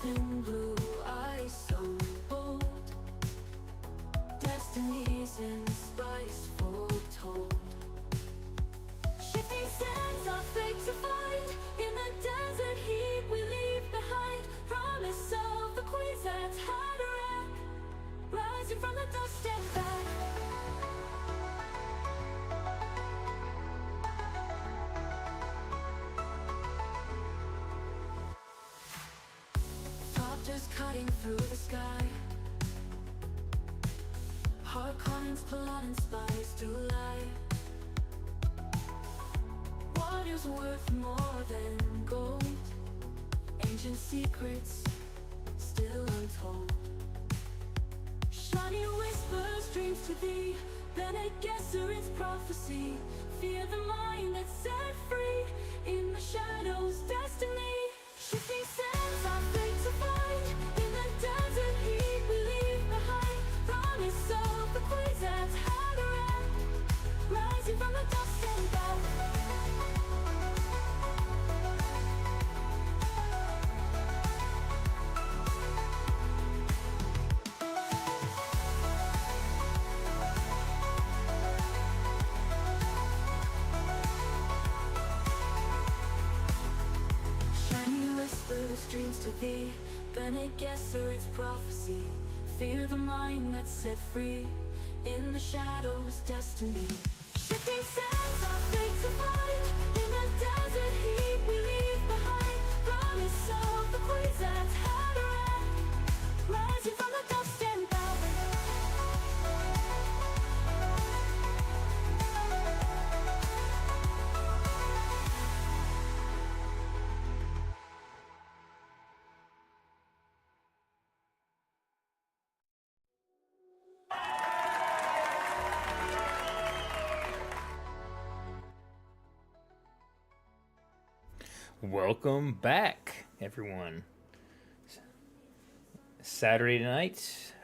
thin blue eyes so bold. Destinies in spice foretold. Shifting sands are fate to find. In the desert heat we leave behind. Promise of the queens that had a wreck, rising from the dust and back. Copters cutting through the sky. Hard climbs, plot and spice to lie. Water's worth more than gold. Ancient secrets still untold. Shiny whispers, dreams to thee. Bene Gesserit's prophecy. Fear the mind that's set free. In the shadows, destiny. Shifting sands are fate to find. In the desert heat we leave behind. Promise of the queens that had a wreck, rising from the dust and back. Dreams to thee, Bene Gesserit's prophecy. Fear the mind that's set free. In the shadows, destiny. Shifting sands are fate to find. In the desert heat we leave behind. Promise of the queens that had a wreck, rising from the dust and back. Welcome back, everyone. Saturday night,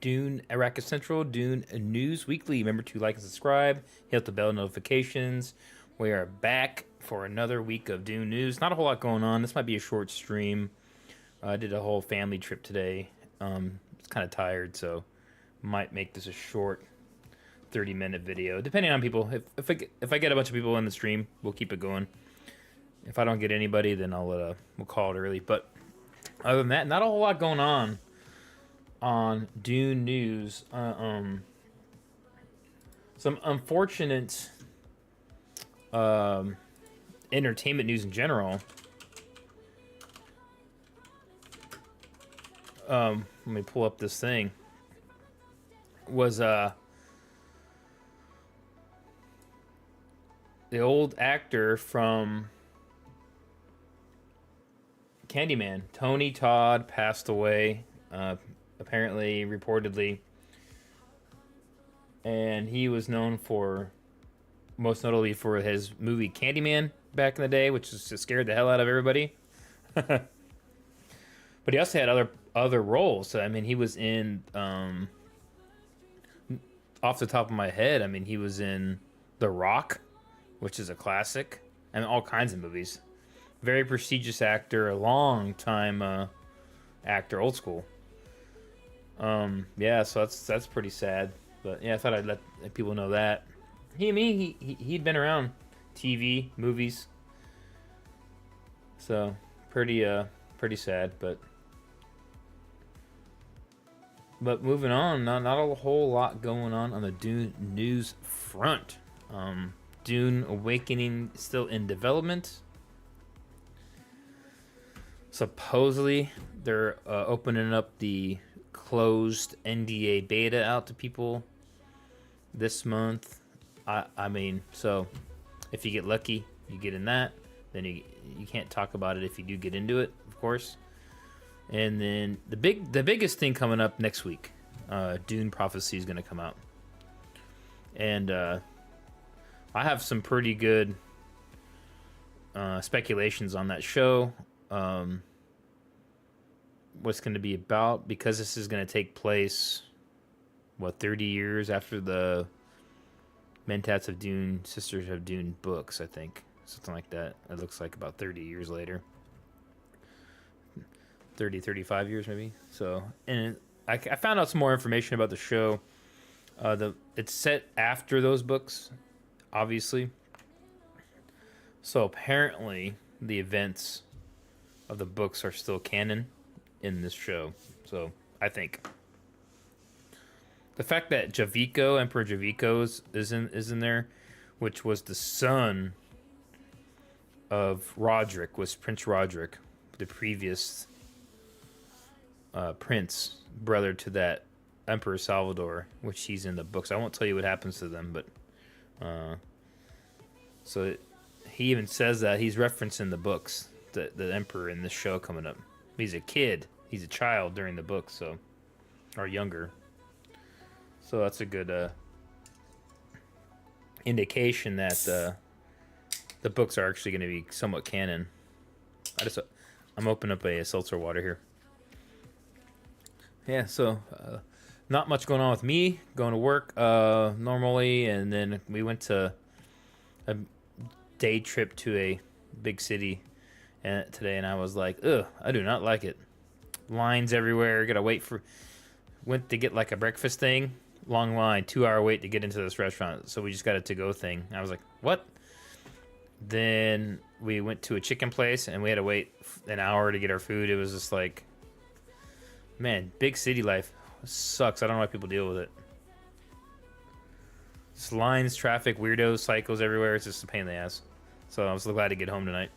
Dune, Arrakis Central, Dune News Weekly. Remember to like and subscribe, hit the bell notifications. We are back for another week of Dune News. Not a whole lot going on. This might be a short stream. I did a whole family trip today. It's kind of tired, so might make this a short 30-minute video, depending on people. If I get a bunch of people in the stream, we'll keep it going. If I don't get anybody, then we'll call it early. But other than that, not a whole lot going on Dune News. Some unfortunate entertainment news in general. Let me pull up this thing. Was the old actor from Candyman, Tony Todd, passed away, apparently, reportedly. And he was known for, most notably for his movie Candyman back in the day, which just scared the hell out of everybody. But he also had other roles. I mean, he was in, off the top of my head, I mean, he was in The Rock, which is a classic, and all kinds of movies. Very prestigious actor, a long time actor, old school. Yeah, so that's pretty sad. But yeah, I thought I'd let people know that. He'd been around TV, movies. So pretty sad, but moving on, not a whole lot going on the Dune news front. Dune Awakening still in development. Supposedly, they're opening up the closed NDA beta out to people this month. I mean, so if you get lucky, you get in that. Then you can't talk about it if you do get into it, of course. And then the biggest thing coming up next week, Dune Prophecy is going to come out, and I have some pretty good speculations on that show. What's going to be about, because this is going to take place 30 years after the Mentats of Dune, Sisters of Dune books, I think, something like that. It looks like about 30 years later. 30, 35 years maybe. So, and I found out some more information about the show. It's set after those books, obviously. So apparently, the events of the books are still canon in this show. So I think the fact that Javico, Emperor Javico, is in there, which was the son of Roderick, was Prince Roderick, the previous prince, brother to that Emperor Salvador, which he's in the books. I won't tell you what happens to them, but he even says that he's referencing the books, the Emperor in this show coming up. He's a kid, he's a child during the books, so, or younger. So that's a good indication that the books are actually going to be somewhat canon. I'm opening up a seltzer water here. Yeah, so not much going on with me. Going to work normally, and then we went to a day trip to a big city today, and I was like, ugh, I do not like it. Lines everywhere. Gotta wait for. Went to get like a breakfast thing. Long line, 2-hour wait to get into this restaurant. So we just got a to-go thing. I was like, what? Then we went to a chicken place, and we had to wait an hour to get our food. It was just like, man, big city life sucks. I don't know why people deal with it. Just lines, traffic, weirdos, psychos everywhere. It's just a pain in the ass. So I was so glad to get home tonight.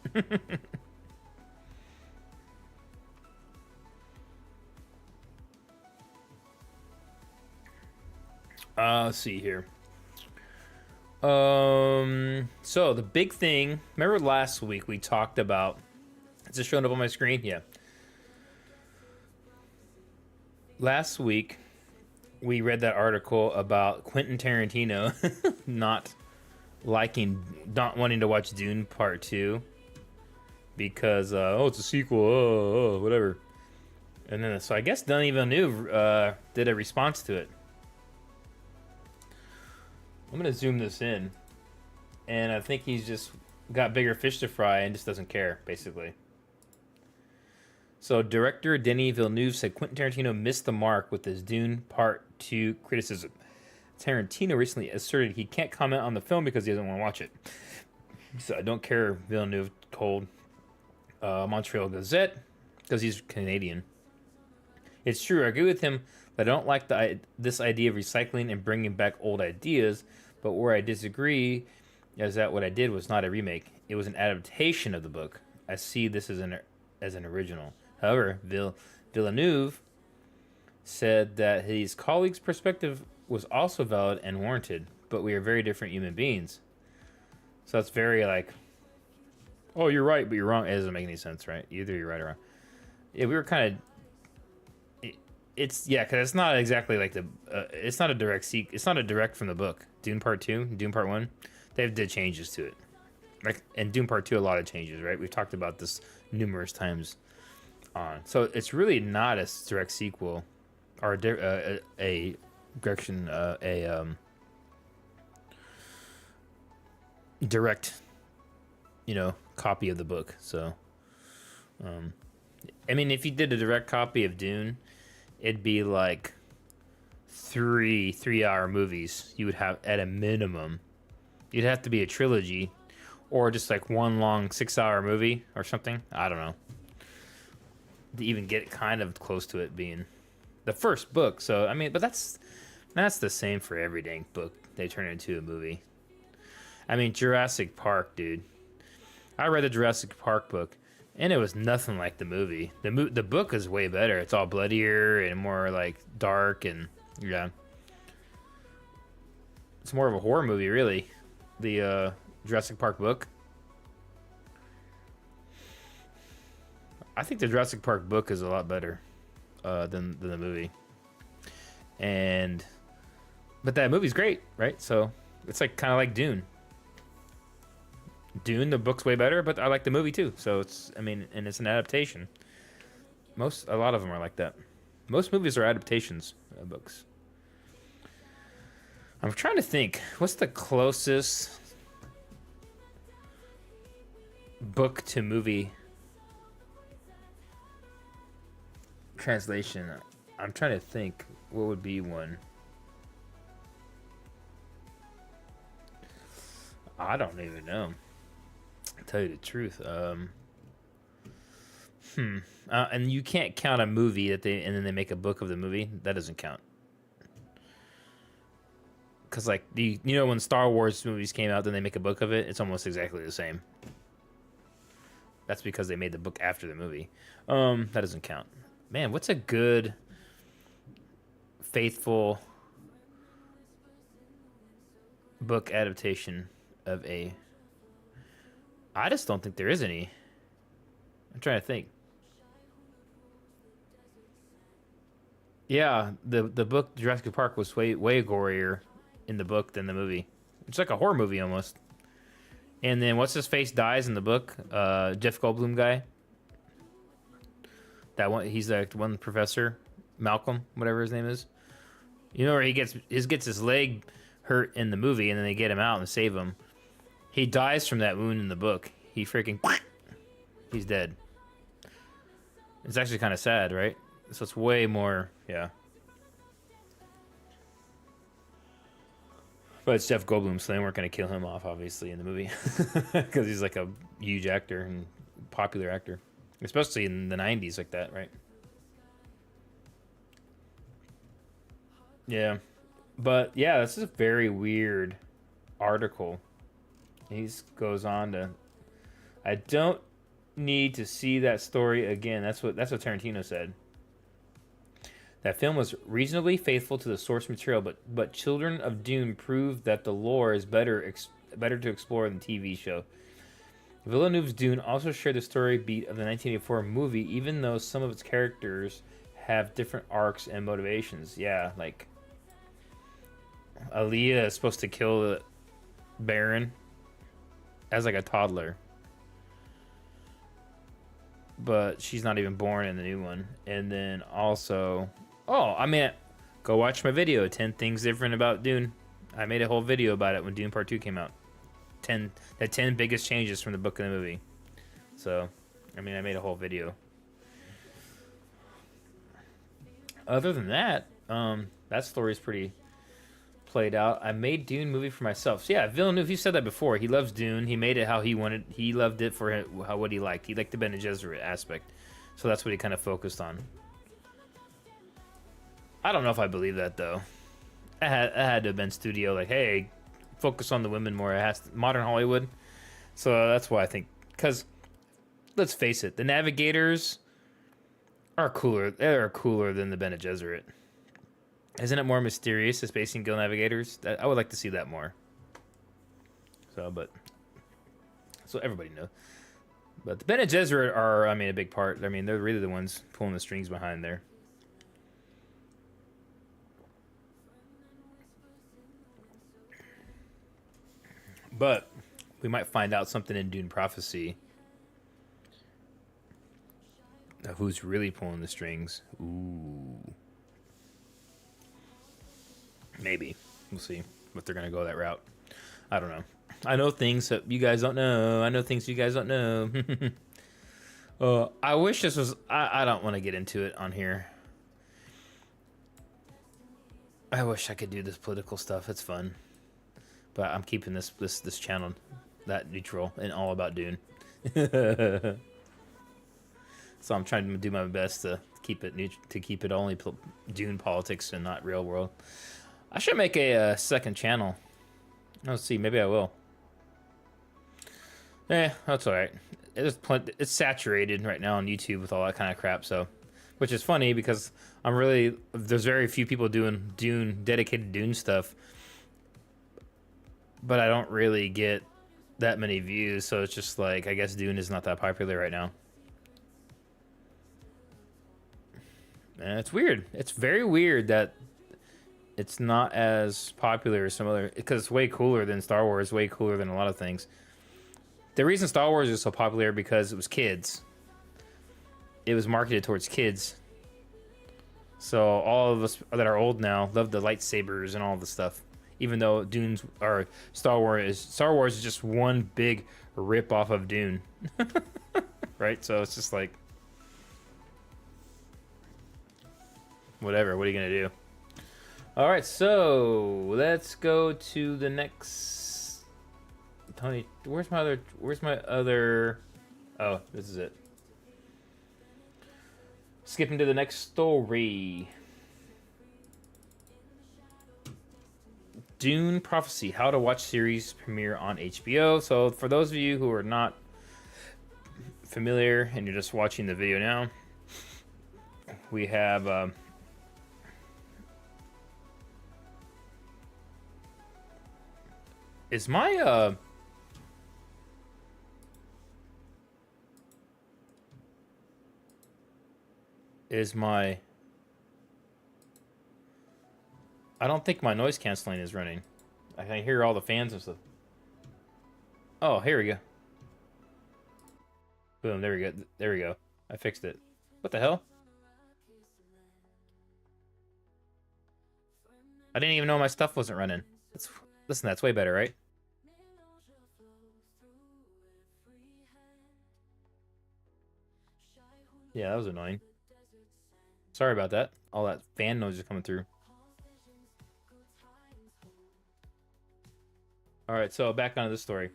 Let's see here. So the big thing, remember last week we talked about, is this showing up on my screen? Yeah. Last week we read that article about Quentin Tarantino not wanting to watch Dune Part 2 because it's a sequel, whatever. And then so I guess Denis Villeneuve did a response to it. I'm gonna zoom this in, and I think he's just got bigger fish to fry and just doesn't care, basically. So director Denis Villeneuve said Quentin Tarantino missed the mark with his Dune Part 2 criticism. Tarantino recently asserted he can't comment on the film because he doesn't want to watch it. So I don't care, Villeneuve told Montreal Gazette, because he's Canadian. It's true, I agree with him that I don't like this idea of recycling and bringing back old ideas, but where I disagree is that what I did was not a remake. It was an adaptation of the book. I see this as an original. However, Villeneuve said that his colleague's perspective was also valid and warranted, but we are very different human beings. So that's very like, oh, you're right, but you're wrong. It doesn't make any sense, right? Either you're right or wrong. Yeah, we were kind of... because it's not exactly like it's not a direct it's not a direct from the book. Dune Part 2, Dune Part 1, they did changes to it. Like, and Dune Part 2, a lot of changes, right? We've talked about this numerous times on. So it's really not a direct sequel or a direction, direct, copy of the book. So, I mean, if you did a direct copy of Dune, it'd be like 3-hour movies. You would have at a minimum. You'd have to be a trilogy, or just like one long 6-hour movie or something. I don't know. To even get kind of close to it being the first book. So I mean, but that's the same for every dang book they turn into a movie. I mean, Jurassic Park, dude. I read the Jurassic Park book, and it was nothing like the movie. The book is way better. It's all bloodier and more like dark, and yeah, it's more of a horror movie, really. The Jurassic Park book. I think the Jurassic Park book is a lot better than the movie. But that movie's great, right? So it's like kind of like Dune. Dune, the book's way better, but I like the movie too. So it's an adaptation. A lot of them are like that. Most movies are adaptations of books. I'm trying to think, what's the closest book to movie translation. I'm trying to think what would be one. I don't even know. To tell you the truth. And you can't count a movie that they and then they make a book of the movie. That doesn't count. Because like when Star Wars movies came out, then they make a book of it. It's almost exactly the same. That's because they made the book after the movie. That doesn't count. Man, what's a good, faithful book adaptation of a? I just don't think there is any. I'm trying to think. Yeah, the book Jurassic Park was way gorier in the book than the movie. It's like a horror movie almost. And then what's his face dies in the book? Jeff Goldblum guy. That one, he's like one professor, Malcolm, whatever his name is. You know where he gets his leg hurt in the movie, and then they get him out and save him. He dies from that wound in the book. He freaking, he's dead. It's actually kind of sad, right? So it's way more, yeah. But it's Jeff Goldblum, so they weren't going to kill him off, obviously, in the movie. Because he's like a huge actor and popular actor. Especially in the 90s like that, right? Yeah. But, yeah, this is a very weird article. He goes on to... I don't need to see that story again. That's what Tarantino said. That film was reasonably faithful to the source material, but Children of Dune proved that the lore is better to explore than the TV show. Villeneuve's Dune also shared the story beat of the 1984 movie, even though some of its characters have different arcs and motivations. Yeah, like Aaliyah is supposed to kill the Baron as like a toddler, but she's not even born in the new one. And then also, go watch my video, 10 things different about Dune. I made a whole video about it when Dune Part 2 came out. 10 biggest changes from the book and the movie. So, I made a whole video. Other than that, that story's pretty played out. I made Dune movie for myself. So yeah, Villeneuve, he said that before. He loves Dune. He made it how he wanted. He loved it for what he liked. He liked the Bene Gesserit aspect. So that's what he kind of focused on. I don't know if I believe that, though. I had to have been studio, like, hey, focus on the women more. It has to, modern Hollywood. So that's why I think, because let's face it, the Navigators are cooler. They're cooler than the Bene Gesserit. Isn't it more mysterious, the Space Guild Navigators? I would like to see that more. So everybody knows. But the Bene Gesserit are, a big part. They're really the ones pulling the strings behind there. But we might find out something in Dune Prophecy. Who's really pulling the strings? Ooh. Maybe. We'll see if they're going to go that route. I don't know. I know things that you guys don't know. I know things you guys don't know. I wish this was... I don't want to get into it on here. I wish I could do this political stuff. It's fun. But I'm keeping this channel that neutral and all about Dune. So I'm trying to do my best to keep it only Dune politics and not real world. I should make a second channel. Let's see, maybe I will. That's all right. It's saturated right now on YouTube with all that kind of crap. So, which is funny because there's very few people doing dedicated Dune stuff. But I don't really get that many views, so it's just like, I guess Dune is not that popular right now. And it's weird. It's very weird that it's not as popular as some other... Because it's way cooler than Star Wars, way cooler than a lot of things. The reason Star Wars is so popular because it was kids. It was marketed towards kids. So all of us that are old now love the lightsabers and all the stuff. Even though Star Wars is just one big rip off of Dune. Right? So it's just like... Whatever. What are you gonna do? All right, so let's go to the next. Tony, where's my other? Where's my other? Oh, this is it. Skipping to the next story. Dune Prophecy: How to Watch Series premiere on HBO. So, for those of you who are not familiar and you're just watching the video now, we have is my I don't think my noise canceling is running. I can hear all the fans and stuff. Oh, here we go. Boom, there we go. There we go. I fixed it. What the hell? I didn't even know my stuff wasn't running. Listen, that's way better, right? Yeah, that was annoying. Sorry about that. All that fan noise is coming through. All right, so back onto the story.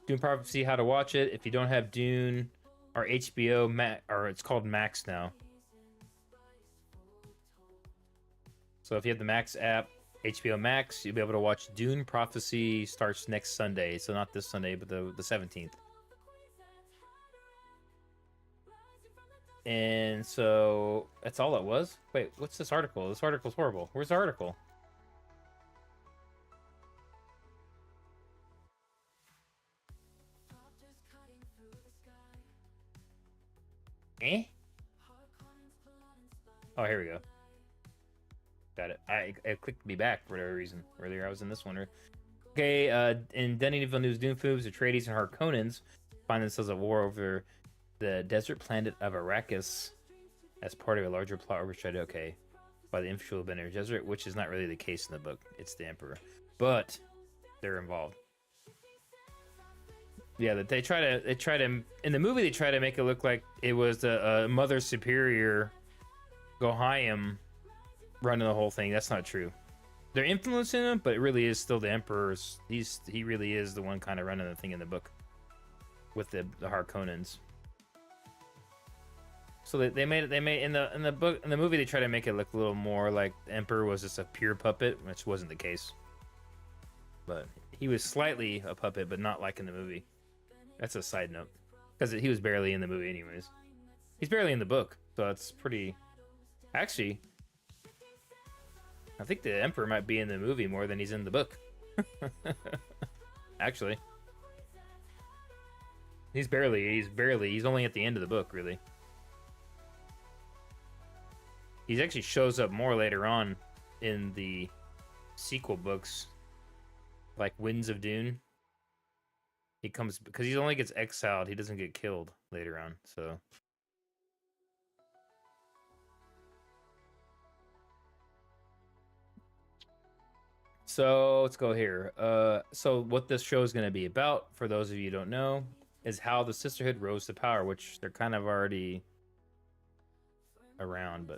Dune Prophecy: How to Watch It. If you don't have Dune or HBO Max, or it's called Max now. So if you have the Max app, HBO Max, you'll be able to watch Dune Prophecy. Starts next Sunday. So not this Sunday, but the 17th. And so that's all it was. Wait, what's this article? This article's horrible. Where's the article? Eh? Oh, here we go. Got it. I clicked me back for whatever reason. Earlier I was in this one. Okay, in Denis Villeneuve's Dune films, Atreides and Harkonnens find themselves at war over the desert planet of Arrakis as part of a larger plot orchestrated, okay, by the influential Bene Gesserit, which is not really the case in the book. It's the Emperor. But they're involved. Yeah, that they try to in the movie they try to make it look like it was a Mother Superior Gohaim running the whole thing. That's not true. They're influencing him, but it really is still the Emperor's. He really is the one kind of running the thing in the book with the Harkonnens. So they made in the book, in the movie they try to make it look a little more like the Emperor was just a pure puppet, which wasn't the case. But he was slightly a puppet, but not like in the movie. That's a side note, because he was barely in the movie anyways. He's barely in the book, so that's pretty. Actually, I think the Emperor might be in the movie more than he's in the book. Actually, he's only at the end of the book, really. He actually shows up more later on in the sequel books, like Winds of Dune. He comes because he only gets exiled. He doesn't get killed later on. So let's go here. So what this show is going to be about, for those of you who don't know, is how the Sisterhood rose to power, which they're kind of already around,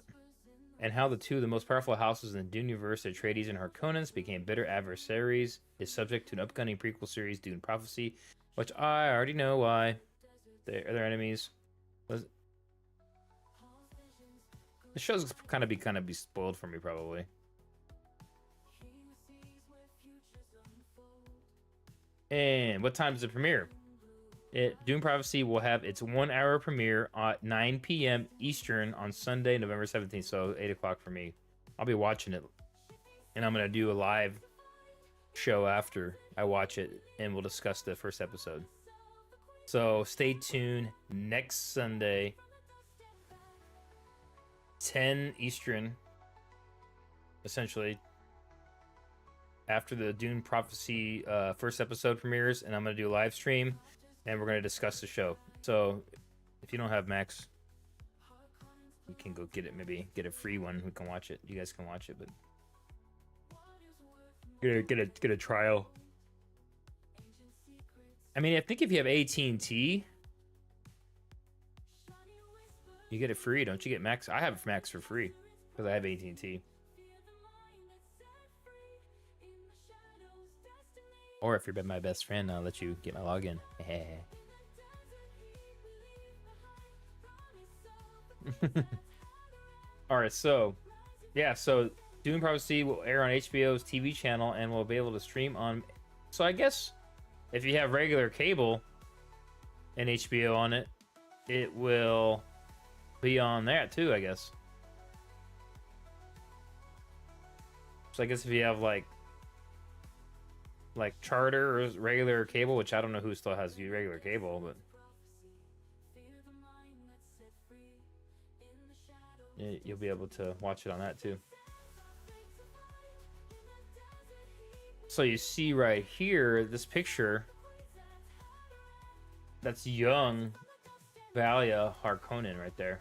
and how the two of the most powerful houses in the Dune universe, Atreides and Harkonnens, became bitter adversaries, is subject to an upcoming prequel series, Dune Prophecy, which I already know why. They're enemies. The show's kind of be spoiled for me, probably. And what time does it premiere? Dune Prophecy will have its 1 hour premiere at 9 p.m. Eastern on Sunday, November 17th. So 8 o'clock for me. I'll be watching it. And I'm going to do a live show after I watch it. And we'll discuss the first episode. So stay tuned next Sunday, 10 Eastern, essentially, after the Dune Prophecy first episode premieres. And I'm going to do a live stream. And we're going to discuss the show. So, if you don't have Max, you can go get it. Maybe get a free one. We can watch it. You guys can watch it, but get a trial. I mean, I think if you have AT&T, You get it free, don't you? Get Max. I have Max for free because I have AT&T. Or if you're my best friend, I'll let you get my login. All right, so yeah, so Dune Prophecy will air on HBO's TV channel and will be able to stream on. So I guess if you have regular cable and HBO on it, it will be on there too, I guess. So I guess if you have like Charter or regular cable, which I don't know who still has regular cable, but you'll be able to watch it on that too. So you see right here, this picture, that's young Valia Harkonnen right there.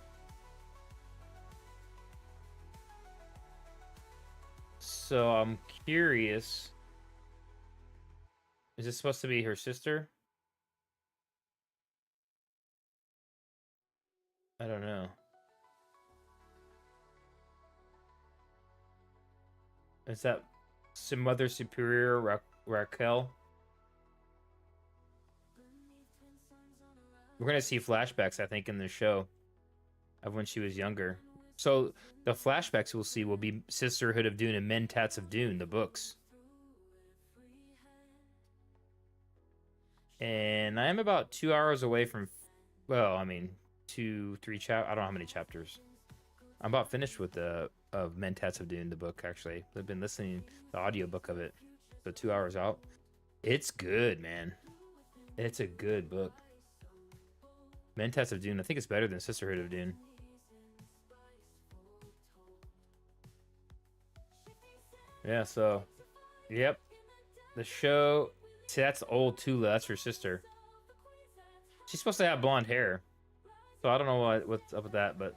So I'm curious, is this supposed to be her sister? I don't know. Is that some Mother Superior Raquel? We're gonna see flashbacks, I think, in the show of when she was younger. So the flashbacks we'll see will be Sisterhood of Dune and Mentats of Dune, the books. And I am about 2 hours away from, well, I mean, 2-3 chapters. I don't know how many chapters. I'm about finished with the of Mentats of Dune, the book. Actually, I've been listening to the audiobook of it. So 2 hours out. It's good, man. It's a good book. Mentats of Dune. I think it's better than Sisterhood of Dune. Yeah. So, yep. The show. See, that's old Tula. That's her sister. She's supposed to have blonde hair. So I don't know what's up with that, but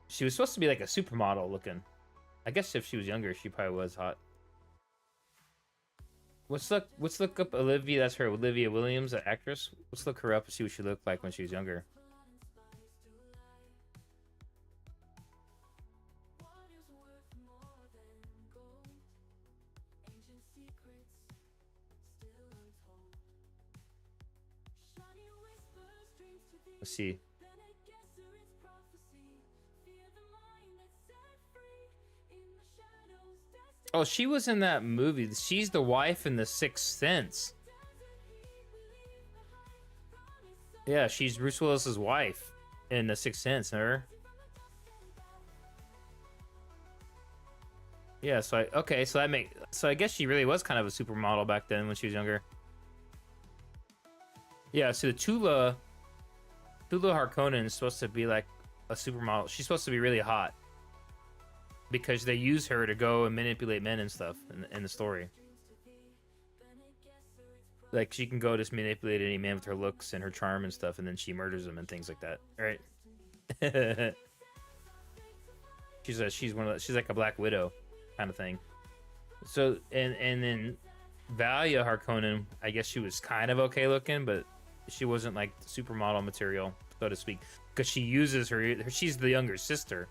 she was supposed to be like a supermodel looking. I guess if she was younger, she probably was hot. Let's look up Olivia. That's her, Olivia Williams, the actress. Let's look her up and see what she looked like when she was younger. Let's see. Oh, she was in that movie. She's the wife in The Sixth Sense. Yeah, she's Bruce Willis's wife in The Sixth Sense, her. Yeah, so so I guess she really was kind of a supermodel back then when she was younger. Yeah, so the Tula Harkonnen is supposed to be like a supermodel. She's supposed to be really hot because they use her to go and manipulate men and stuff in the story. Like, she can go just manipulate any man with her looks and her charm and stuff, and then she murders them and things like that. Right? she's like a Black Widow kind of thing. So and then Valia Harkonnen, I guess she was kind of okay looking, but she wasn't like supermodel material, so to speak, because she uses she's the younger sister.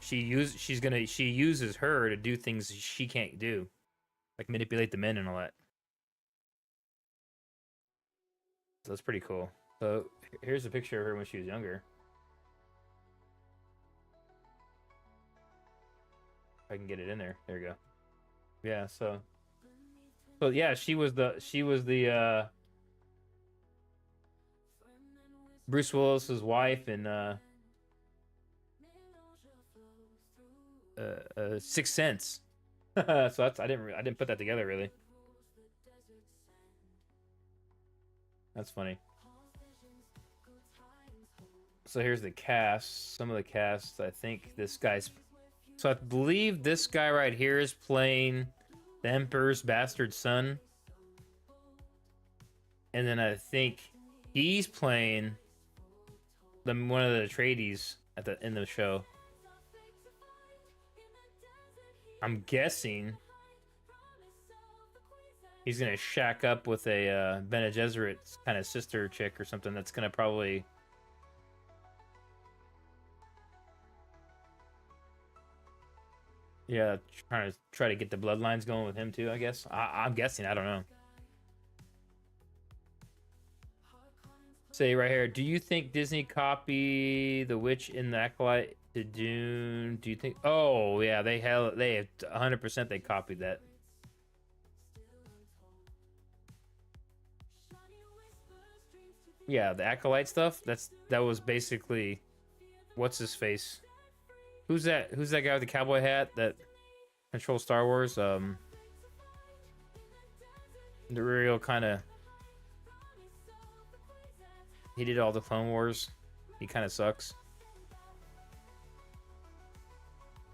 She uses her to do things she can't do, like manipulate the men and all that. So that's pretty cool. So here's a picture of her when she was younger. If I can get it in there. There you go. Yeah, so yeah, she was the Bruce Willis's wife in Sixth Sense. So that's I didn't put that together really. That's funny. So here's the cast. Some of the cast. I think this guy's. So I believe this guy right here is playing the Emperor's bastard son, and then I think he's playing one of the Atreides in the show. I'm guessing He's gonna shack up with a Bene Gesserit kind of sister chick or something. That's gonna probably, yeah, try to get the bloodlines going with him too. I guess. I'm guessing. I don't know. Say right here. Do you think Disney copy The Witch in the Acolyte to Dune? Do you think? Oh yeah, they 100% they copied that. Yeah, the Acolyte stuff. That was basically what's his face. Who's that? Who's that guy with the cowboy hat that controls Star Wars? The real kind of. He did all the Clone Wars. He kind of sucks.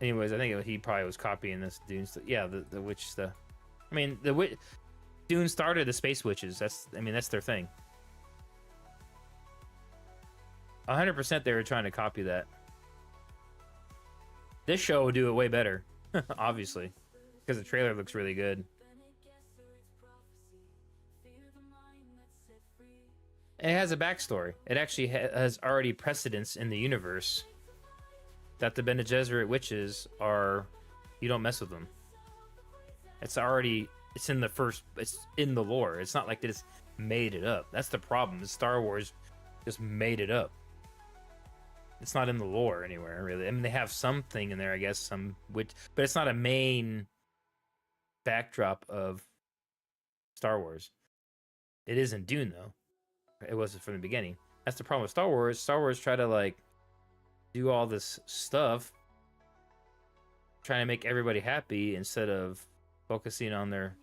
Anyways, I think he probably was copying this Dune stuff. Yeah, the witch stuff. I mean, Dune started the space witches. That's their thing. 100% they were trying to copy that. This show would do it way better, obviously, because the trailer looks really good. And it has a backstory. It actually has already precedence in the universe that the Bene Gesserit witches are, you don't mess with them. It's in the lore. It's not like they just made it up. That's the problem. Star Wars just made it up. It's not in the lore anywhere, really. I mean, they have something in there, I guess, but it's not a main backdrop of Star Wars. It is in Dune, though. It wasn't from the beginning. That's the problem with Star Wars. Star Wars try to, like, do all this stuff, trying to make everybody happy instead of focusing on their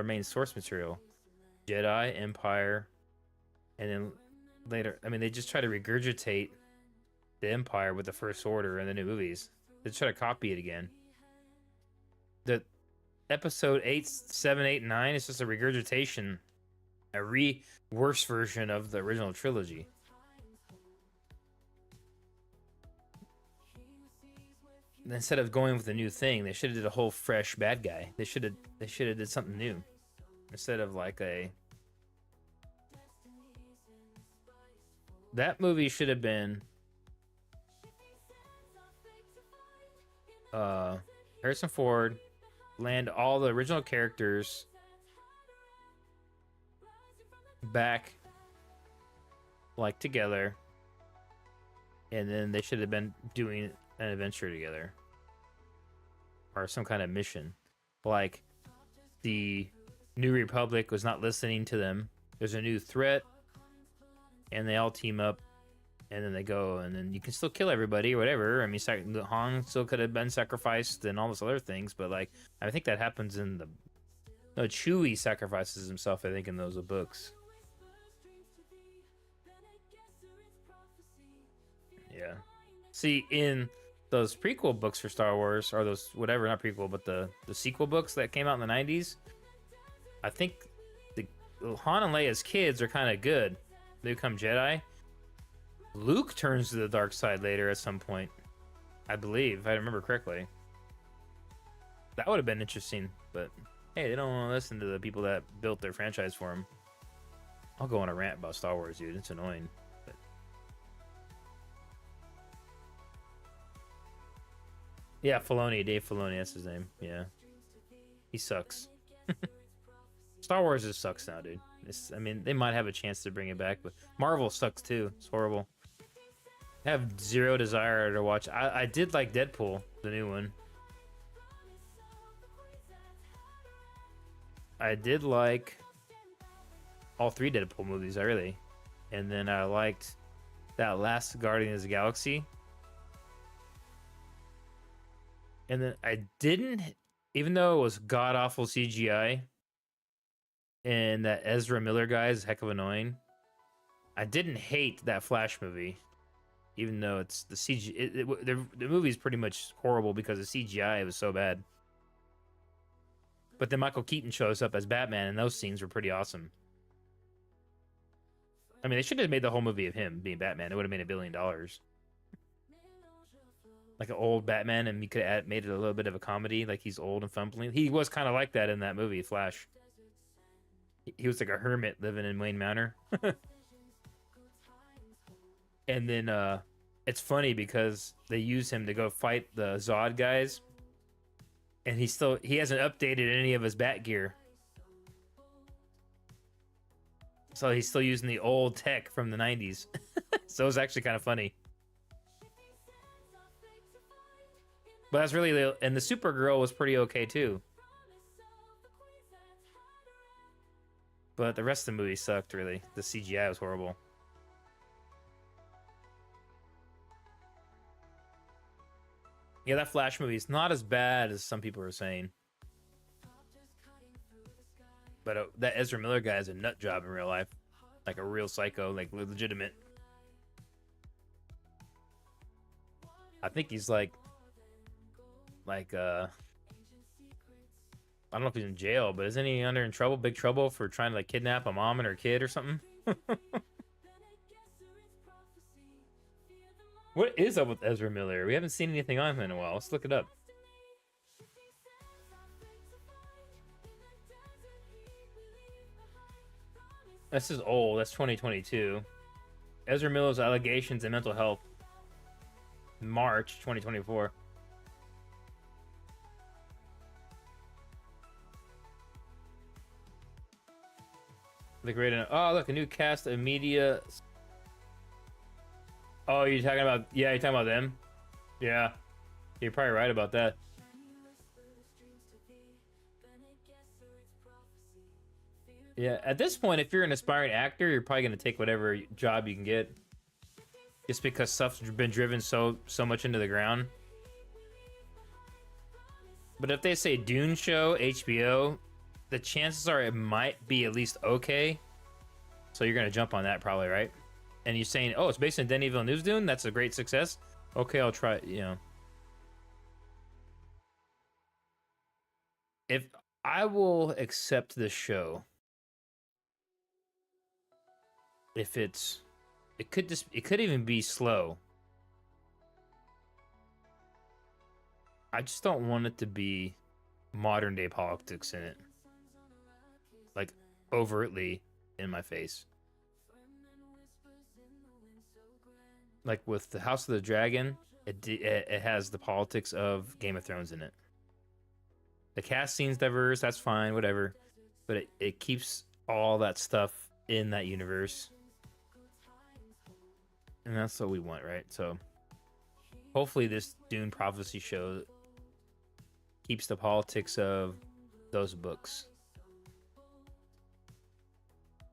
main source material. Jedi, Empire, and then later, I mean, they just try to regurgitate the Empire with the First Order and the new movies. They try to copy it again. The episode 8, 7, 8, and 9 is just a regurgitation, worse version of the original trilogy. Instead of going with a new thing, they should have did a whole fresh bad guy. They should have did something new instead of like that movie should have been Harrison Ford, land all the original characters back like together, and then they should have been doing an adventure together or some kind of mission. Like the New Republic was not listening to them. There's a new threat, and they all team up, and then they go, and then you can still kill everybody or whatever. I mean, Han still could have been sacrificed and all those other things, but like I think that happens in the no, Chewie sacrifices himself, I think, in those books. Yeah. See, in those prequel books for Star Wars, or those whatever, not prequel, but the sequel books that came out in the 90s, I think the Han and Leia's kids are kind of good. They become Jedi. Luke turns to the dark side later at some point, I believe, if I remember correctly. That would have been interesting, but hey, they don't want to listen to the people that built their franchise for them. I'll go on a rant about Star Wars, dude. It's annoying. But... yeah, Dave Filoni, that's his name. Yeah. He sucks. Star Wars just sucks now, dude. I mean, they might have a chance to bring it back, but Marvel sucks too. It's horrible. I have zero desire to watch. I did like Deadpool, the new one. I did like all 3 Deadpool movies, and then I liked that last Guardians of the Galaxy. And then I didn't, even though it was god awful CGI, and that Ezra Miller guy is a heck of annoying, I didn't hate that Flash movie, even though it's the CG. The movie's pretty much horrible because the CGI was so bad. But then Michael Keaton shows up as Batman, and those scenes were pretty awesome. I mean, they should have made the whole movie of him being Batman. It would have made $1 billion. Like an old Batman, and you could have made it a little bit of a comedy, like he's old and fumbling. He was kind of like that in that movie, Flash. He was like a hermit living in Wayne Manor. And then it's funny because they use him to go fight the Zod guys, and he hasn't updated any of his bat gear. So he's still using the old tech from the 90s. So it's actually kind of funny. But that's really, and the Supergirl was pretty okay too. But the rest of the movie sucked, really. The CGI was horrible. Yeah, that Flash movie is not as bad as some people are saying. But that Ezra Miller guy is a nut job in real life. Like a real psycho, like legitimate. I think he's like I don't know if he's in jail, but isn't he in trouble, big trouble for trying to like kidnap a mom and her kid or something? What is up with Ezra Miller? We haven't seen anything on him in a while. Let's look it up. This is old. That's 2022. Ezra Miller's allegations and mental health. March 2024. The great. Oh, look, a new cast of media. Oh, you're talking about? Yeah, you're talking about them. Yeah, you're probably right about that. Yeah, at this point, if you're an aspiring actor, you're probably gonna take whatever job you can get, just because stuff's been driven so much into the ground. But if they say Dune show, HBO, the chances are it might be at least okay. So you're gonna jump on that probably, right? And you're saying, oh, it's based on Denis Villeneuve's Dune? That's a great success. Okay, I'll try it, you know. If I will accept this show, if it could even be slow. I just don't want it to be modern day politics in it. Like overtly in my face. Like with the House of the Dragon, it has the politics of Game of Thrones in it. The cast scene's diverse, that's fine, whatever. But it keeps all that stuff in that universe. And that's what we want, right? So hopefully this Dune Prophecy show keeps the politics of those books.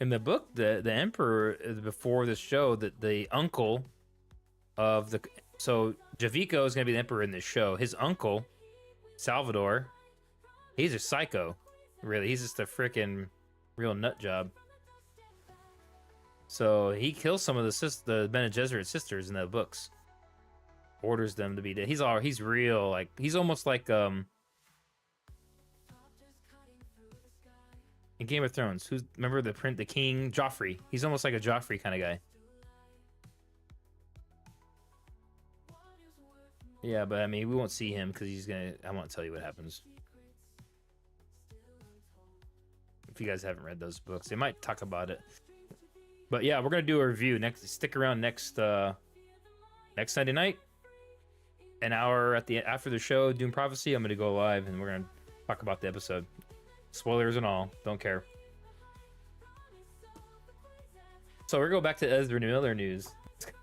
In the book, the Emperor, before the show, the uncle of the... So Javico is going to be the Emperor in this show. His uncle, Salvador, he's a psycho. Really, he's just a freaking real nut job. So he kills some of the Bene Gesserit sisters in the books. Orders them to be dead. He's real, like, he's almost like in Game of Thrones. Remember the king Joffrey? He's almost like a Joffrey kind of guy. Yeah, but I mean, we won't see him because I won't tell you what happens. If you guys haven't read those books, they might talk about it. But yeah, we're gonna do a review next. Stick around next Sunday night, an hour after the show, Dune Prophecy. I'm gonna go live and we're gonna talk about the episode, spoilers and all. Don't care. So we're going back to Ezra Miller news.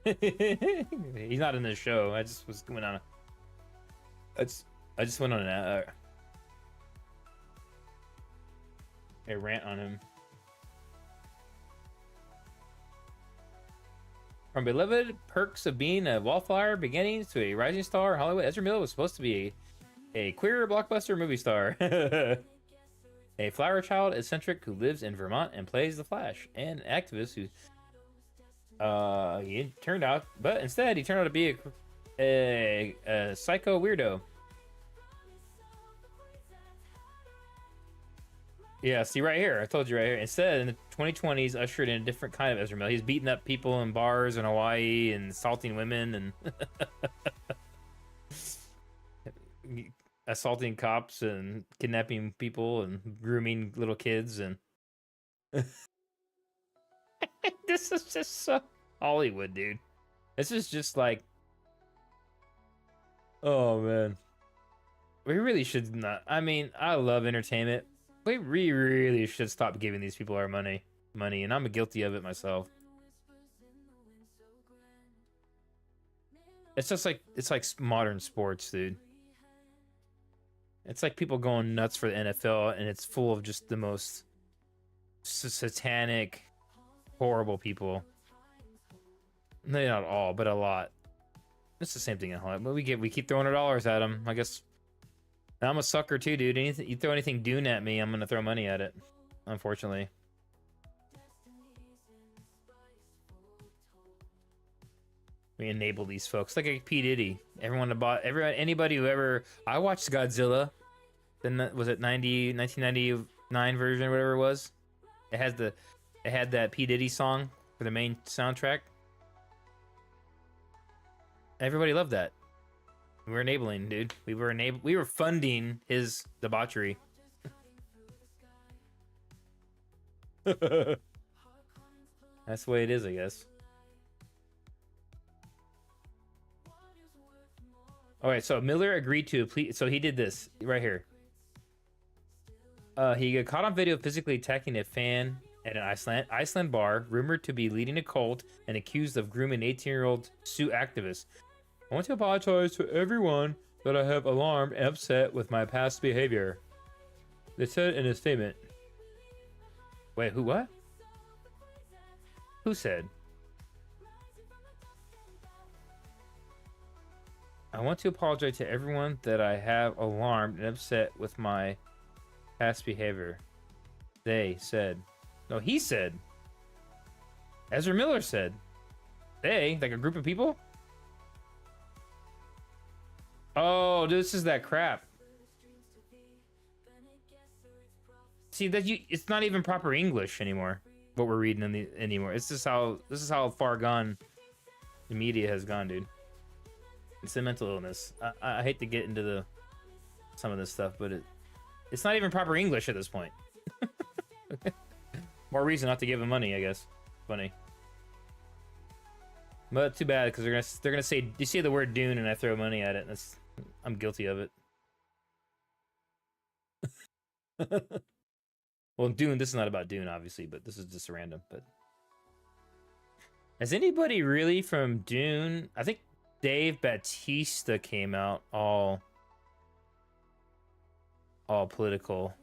He's not in this show. I just went on a rant on him. From beloved perks of being a wallflower beginnings to a rising star in Hollywood, Ezra Miller was supposed to be a queer blockbuster movie star. A flower child eccentric who lives in Vermont and plays the Flash, and an activist who instead he turned out to be a psycho weirdo. Yeah, see right here. I told you right here. Instead, in the 2020s, ushered in a different kind of Ezra Miller. He's beating up people in bars in Hawaii and assaulting women and assaulting cops and kidnapping people and grooming little kids and This is just so Hollywood, dude. This is just like, oh man. We really should not. I mean, I love entertainment. We really should stop giving these people our money, and I'm guilty of it myself. It's just like modern sports, dude. It's like people going nuts for the NFL, and it's full of just the most satanic, horrible people. Maybe not all, but a lot. It's the same thing in Hollywood. But we keep throwing our dollars at them. I guess I'm a sucker too, dude. Anything you throw anything Dune at me, I'm gonna throw money at it. Unfortunately. We enable these folks like P. Diddy. Anybody who ever I watched Godzilla. Then was it 1999 version, whatever it was. It had that P. Diddy song for the main soundtrack. Everybody loved that. We were enabling, dude. We were funding his debauchery. That's the way it is, I guess. All right, so Miller agreed to so he did this right here. He got caught on video physically attacking a fan at an Iceland bar, rumored to be leading a cult and accused of grooming 18-year-old Sioux activists. I want to apologize to everyone that I have alarmed and upset with my past behavior. They said in a statement. Wait, what? Who said? I want to apologize to everyone that I have alarmed and upset with my past behavior. They said. No, he said. Ezra Miller said. They? Like a group of people? Oh, this is that crap. See that it's not even proper English anymore. What we're reading anymore. This is how far gone the media has gone, dude. It's a mental illness. I hate to get into some of this stuff, but it's not even proper English at this point. More reason not to give him money, I guess. Funny. But too bad, because they're gonna say, you say the word Dune and I throw money at it, and I'm guilty of it. Well, Dune, this is not about Dune, obviously, but this is just random. But has anybody really from Dune? I think Dave Bautista came out all political.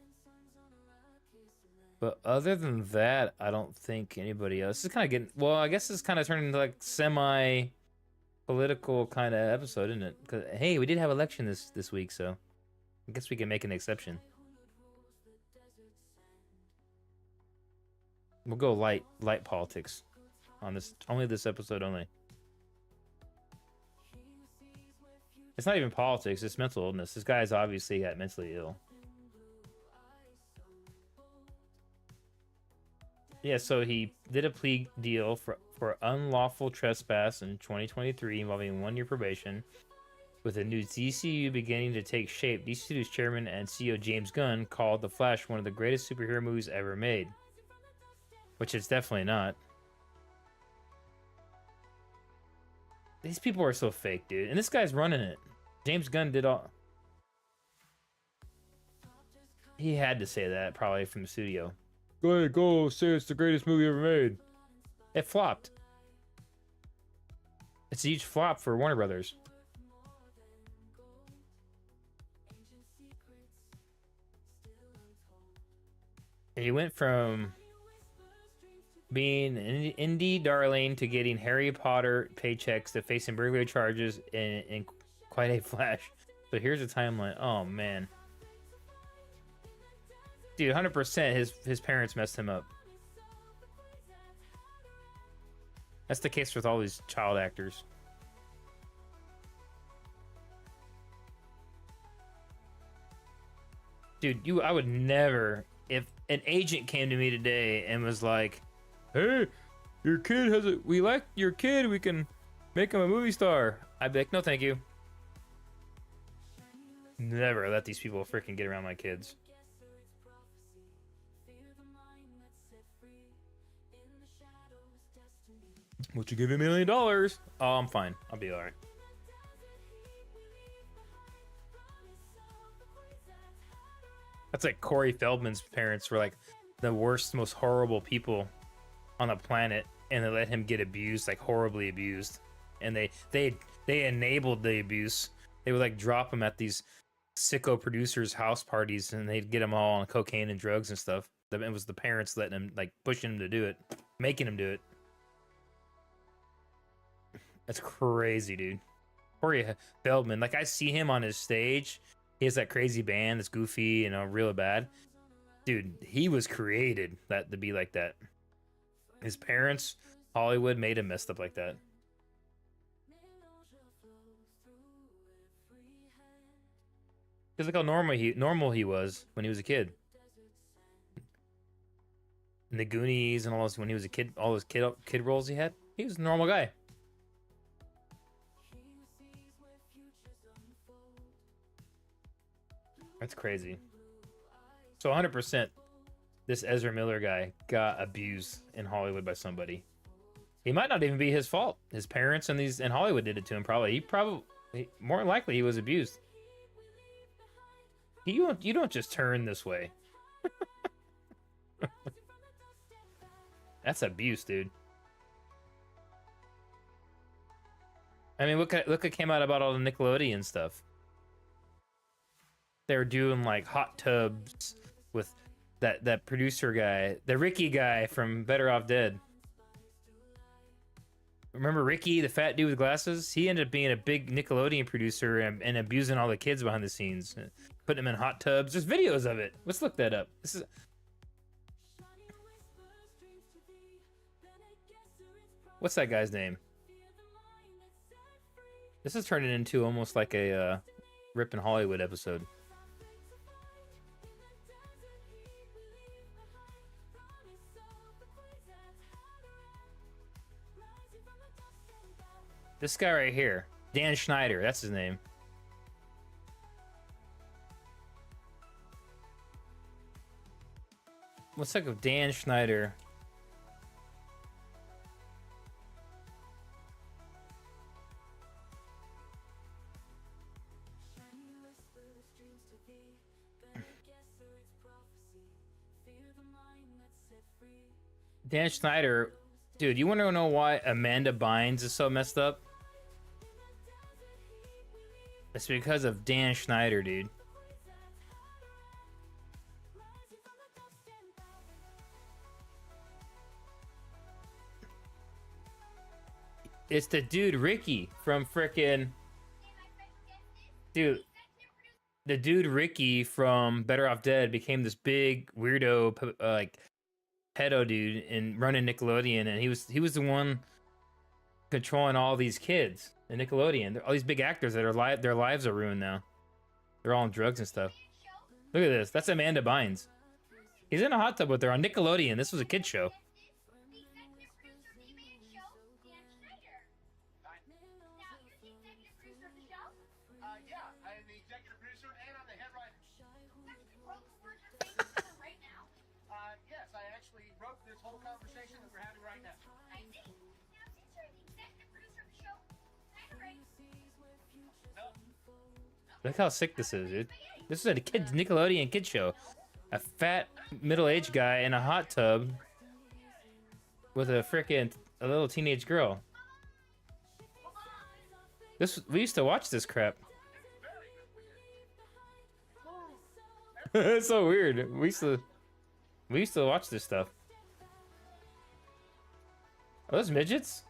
But other than that, I don't think anybody else. This is kind of getting, well, I guess it's kind of turning into like semi-political kind of episode, isn't it? Because, hey, we did have election this week, so I guess we can make an exception. We'll go light politics on this episode only. It's not even politics, it's mental illness. This guy's obviously got mentally ill. Yeah, so he did a plea deal for unlawful trespass in 2023 involving 1-year probation. With a new DCU beginning to take shape, DCU's chairman and CEO James Gunn called The Flash one of the greatest superhero movies ever made. Which it's definitely not. These people are so fake, dude. And this guy's running it. James Gunn did all... He had to say that, probably, from the studio. Go ahead, go say it's the greatest movie ever made. It flopped. It's a huge flop for Warner Brothers. He went from being an indie darling to getting Harry Potter paychecks to facing burglary charges in quite a flash. So here's a timeline. Oh, man. Dude, 100% his parents messed him up. That's the case with all these child actors. Dude, I would never... If an agent came to me today and was like, hey, your kid we like your kid, we can make him a movie star, I'd be like, no thank you. Never let these people freaking get around my kids. Would you give me $1 million? Oh, I'm fine. I'll be all right. That's like Corey Feldman's parents were like the worst, most horrible people on the planet, and they let him get abused, like horribly abused, and they enabled the abuse. They would like drop him at these sicko producers' house parties, and they'd get him all on cocaine and drugs and stuff. It was the parents letting him, like pushing him to do it, making him do it. That's crazy, dude. Corey Feldman, like I see him on his stage. He has that crazy band that's goofy and real bad. Dude, he was created that to be like that. His parents, Hollywood, made him messed up like that. Because look how normal he was when he was a kid. In the Goonies and all those, when he was a kid, all those kid roles he had, he was a normal guy. That's crazy. So 100%, this Ezra Miller guy got abused in Hollywood by somebody. He might not even be his fault. His parents and Hollywood did it to him. Probably. More likely he was abused. You don't just turn this way. That's abuse, dude. I mean, look what came out about all the Nickelodeon stuff. They were doing like hot tubs with that producer guy, the Ricky guy from Better Off Dead. Remember Ricky, the fat dude with glasses? He ended up being a big Nickelodeon producer and abusing all the kids behind the scenes, putting them in hot tubs. There's videos of it. Let's look that up. This is. What's that guy's name? This is turning into almost like a Rip in Hollywood episode. This guy right here, Dan Schneider, that's his name. Let's look up Dan Schneider. Dan Schneider, dude, you want to know why Amanda Bynes is so messed up? It's because of Dan Schneider, dude. It's the dude Ricky from frickin'... Dude, the dude Ricky from Better Off Dead became this big weirdo, like, pedo dude and running Nickelodeon, and he was the one controlling all these kids in Nickelodeon. All these big actors that are their lives are ruined now. They're all on drugs and stuff. Look at this. That's Amanda Bynes. He's in a hot tub with her on Nickelodeon. This was a kid show. Look how sick this is, dude. This is a kid's Nickelodeon kid show. A fat middle-aged guy in a hot tub with a little teenage girl. We used to watch this crap. It's so weird. We used to watch this stuff. Are those midgets?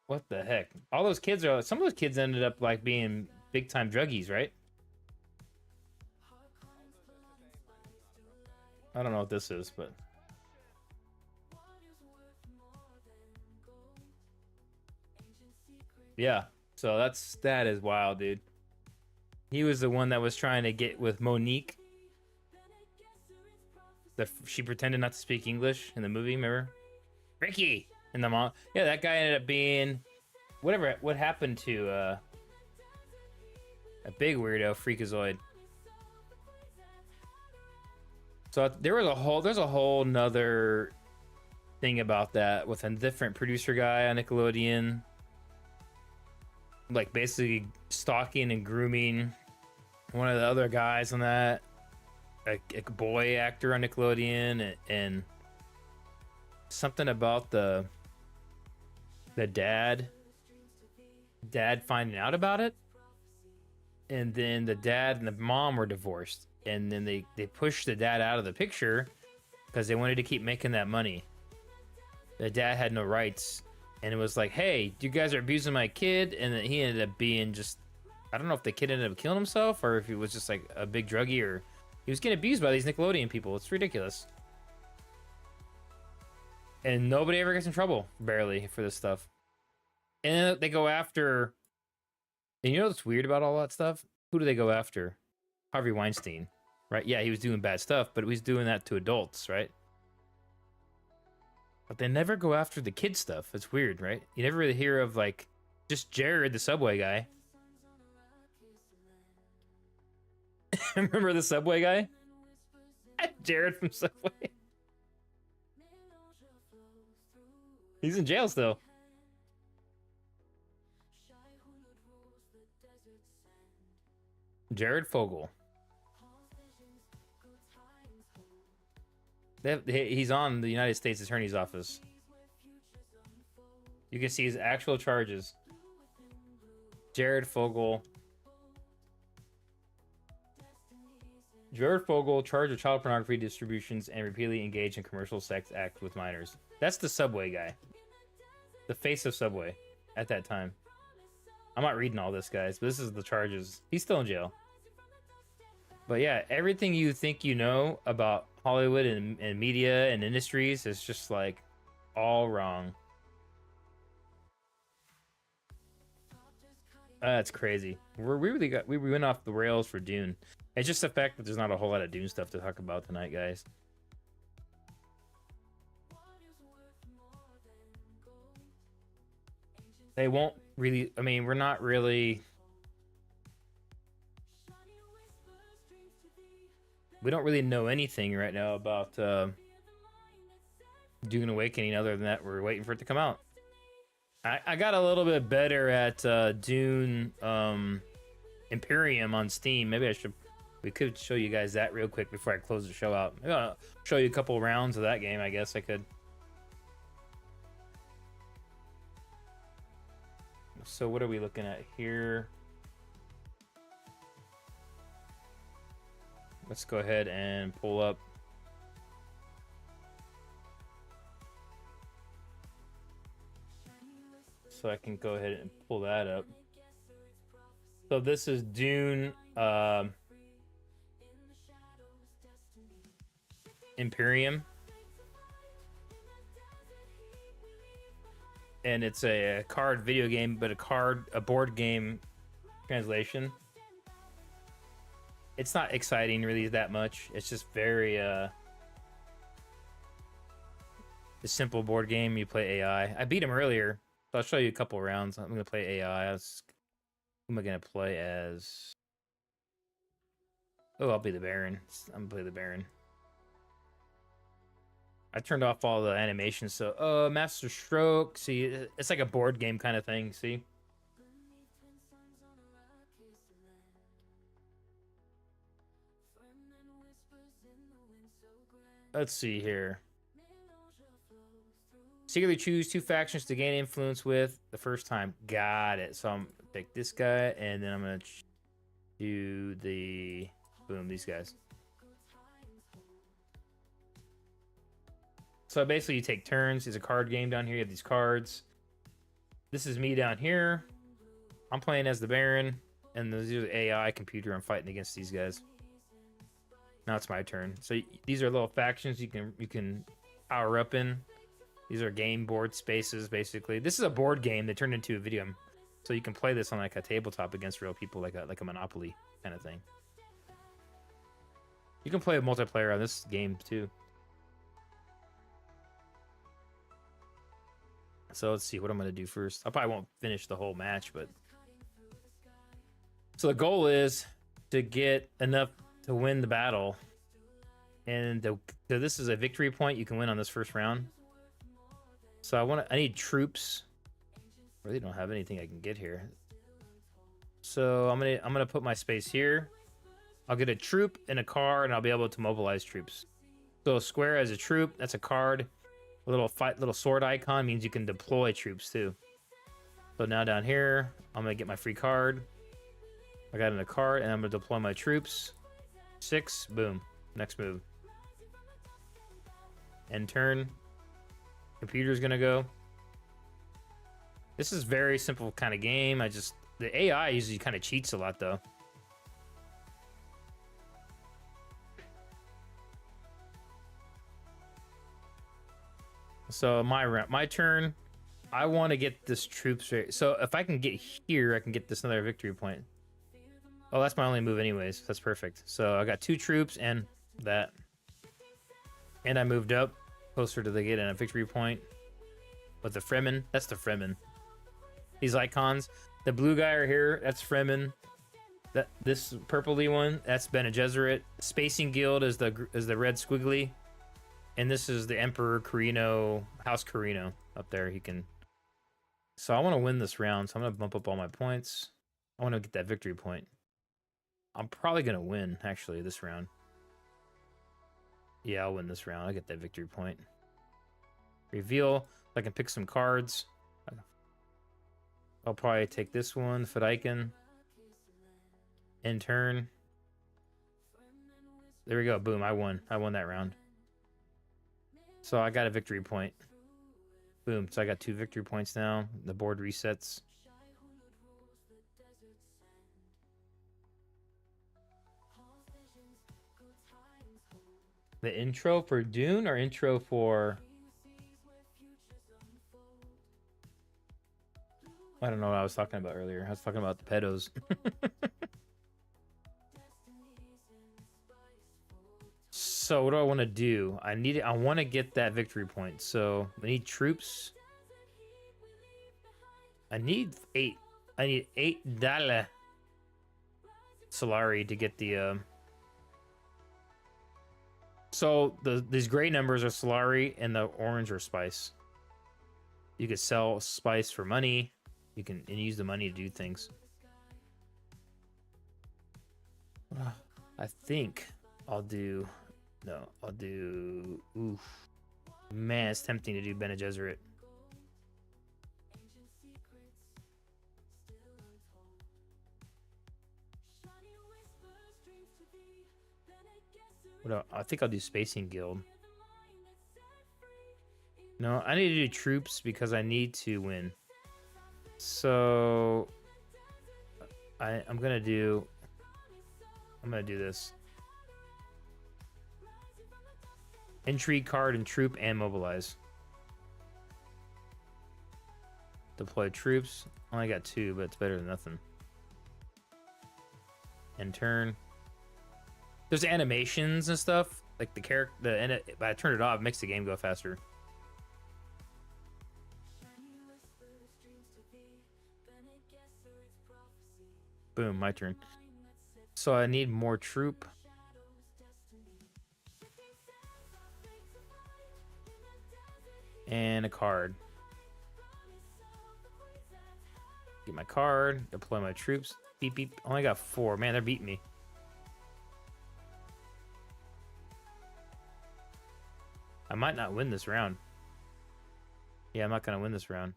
What the heck? All those kids are... Some of those kids ended up like being big-time druggies, right? I don't know what this is, but... Yeah, so that is wild, dude. He was the one that was trying to get with Monique. She pretended not to speak English in the movie, remember? Ricky! And the mom, yeah, that guy ended up being what happened to a big weirdo freakazoid. So there's a whole nother thing about that with a different producer guy on Nickelodeon, like basically stalking and grooming one of the other guys on that, a boy actor on Nickelodeon, and something about the dad finding out about it, and then the dad and the mom were divorced, and then they pushed the dad out of the picture because they wanted to keep making that money. The dad had no rights, and it was like, hey, you guys are abusing my kid, and then he ended up being just, I don't know if the kid ended up killing himself or if he was just like a big druggie, or he was getting abused by these Nickelodeon people. It's ridiculous. And nobody ever gets in trouble, barely, for this stuff. And they go after, and you know what's weird about all that stuff? Who do they go after? Harvey Weinstein, right? Yeah, he was doing bad stuff, but he was doing that to adults, right? But they never go after the kid stuff. It's weird, right? You never really hear of, like, just Jared, the Subway guy. Remember the Subway guy? Jared from Subway. He's in jail still. Jared Fogle. He's on the United States Attorney's Office. You can see his actual charges. Jared Fogle. Jared Fogle, charged with child pornography distributions and repeatedly engaged in commercial sex acts with minors. That's the Subway guy. The face of Subway at that time. I'm not reading all this, guys, but this is the charges. He's still in jail. But yeah, everything you think you know about Hollywood and media and industries is just like all wrong. That's crazy. We went off the rails for Dune. It's just the fact that there's not a whole lot of Dune stuff to talk about tonight, guys. They won't really, I mean, we're not really, we don't really know anything right now about Dune Awakening other than that we're waiting for it to come out. I got a little bit better at Dune Imperium on Steam. Maybe we could show you guys that real quick before I close the show out. Maybe I'll show you a couple rounds of that game, I guess I could. So what are we looking at here? Let's go ahead and pull up. So I can go ahead and pull that up. So this is Dune Imperium. And it's a card video game, but a board game translation. It's not exciting really that much. It's just very a simple board game. You play AI. I beat him earlier, so I'll show you a couple rounds. I'm gonna play AI. Who am I gonna play as? Oh, I'll be the Baron. I'm gonna play the Baron. I turned off all the animations, so Master Stroke. See, it's like a board game kind of thing. See. Let's see here. Secretly choose two factions to gain influence with the first time. Got it. So I'm gonna pick this guy, and then I'm gonna do the boom. These guys. So basically, you take turns. It's a card game down here. You have these cards. This is me down here. I'm playing as the Baron, and this is the AI computer. I'm fighting against these guys. Now it's my turn. So these are little factions you can power up in. These are game board spaces, basically. This is a board game that turned into a video game. So you can play this on like a tabletop against real people, like a Monopoly kind of thing. You can play a multiplayer on this game too. So let's see what I'm going to do first. I probably won't finish the whole match, but... So the goal is to get enough to win the battle And so this is a victory point you can win on this first round. So I need troops. I really don't have anything I can get here. So I'm gonna put my space here. I'll get a troop and a car, and I'll be able to mobilize troops. So a square as a troop, that's a card. A little sword icon means you can deploy troops too. So now down here, I'm gonna get my free card. I got in a card, and I'm gonna deploy my troops. 6, boom. Next move. End turn. Computer's gonna go. This is very simple kind of game. The AI usually kind of cheats a lot though. So my turn. I want to get this troops right. So if I can get here, I can get this another victory point. Oh, that's my only move anyways. That's perfect. So I got 2 troops and that. And I moved up closer to the getting a victory point. With the Fremen. That's the Fremen. These icons. The blue guy right here, that's Fremen. This purpley one, that's Bene Gesserit. Spacing Guild is the red squiggly. And this is the Emperor Carino, House Carino up there. He can. So I want to win this round, so I'm gonna bump up all my points. I want to get that victory point. I'm probably gonna win actually this round. Yeah, I'll win this round. I'll get that victory point. Reveal. I can pick some cards. I'll probably take this one, Fedaykin. End turn. There we go. Boom. I won. I won that round. So I got a victory point. Boom. So I got 2 victory points now. The board resets. The intro for Dune or intro for... I don't know what I was talking about earlier. I was talking about the pedos. So what do I want to do? I want to get that victory point. So I need troops. I need 8. I need 8 Dala Solari to get the So these gray numbers are Solari and the orange are spice. You could sell spice for money. You can use the money to do things. I think I'll do... No, I'll do... Oof. Man, it's tempting to do Bene Gesserit. I think I'll do Spacing Guild. No, I need to do troops because I need to win. So I'm gonna do this. Intrigue card and troop and mobilize. Deploy troops. Only got 2, but it's better than nothing. End turn. There's animations and stuff like the character. But I turned it off. It makes the game go faster. Boom, my turn. So I need more troop. And a card. Get my card. Deploy my troops. Beep, beep. Only got 4. Man, they're beating me. I might not win this round. Yeah, I'm not going to win this round.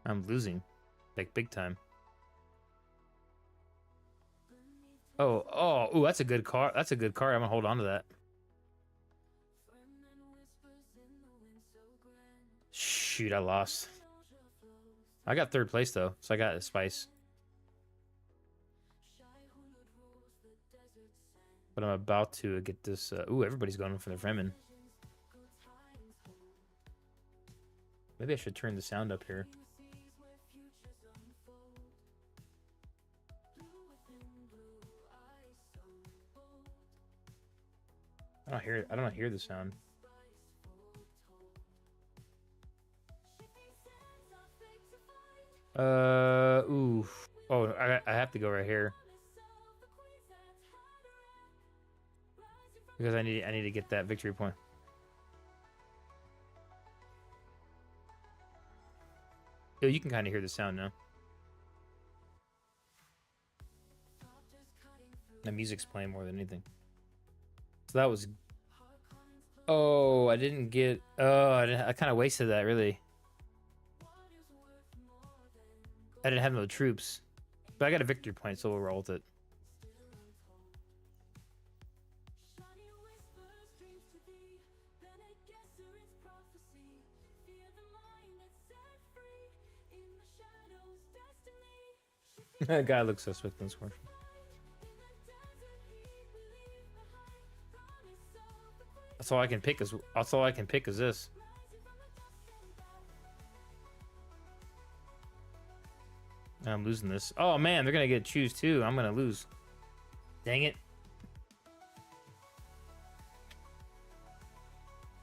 I'm losing. Like, big time. Ooh, that's a good card. That's a good card. I'm gonna hold on to that. Shoot, I lost. I got 3rd place, though, so I got a spice. But I'm about to get this... ooh, everybody's going for the Fremen. Maybe I should turn the sound up here. I don't hear the sound. Ooh. Oh, I have to go right here because I need to get that victory point. Yo, you can kind of hear the sound now. The music's playing more than anything. So that was. Oh, I didn't get. Oh, I kind of wasted that, really. I didn't have no troops. But I got a victory point, so we'll roll with it. That guy looks so swift and scornful. That's all I can pick is this. I'm losing this. Oh man, they're gonna get to choose too. I'm gonna lose. Dang it.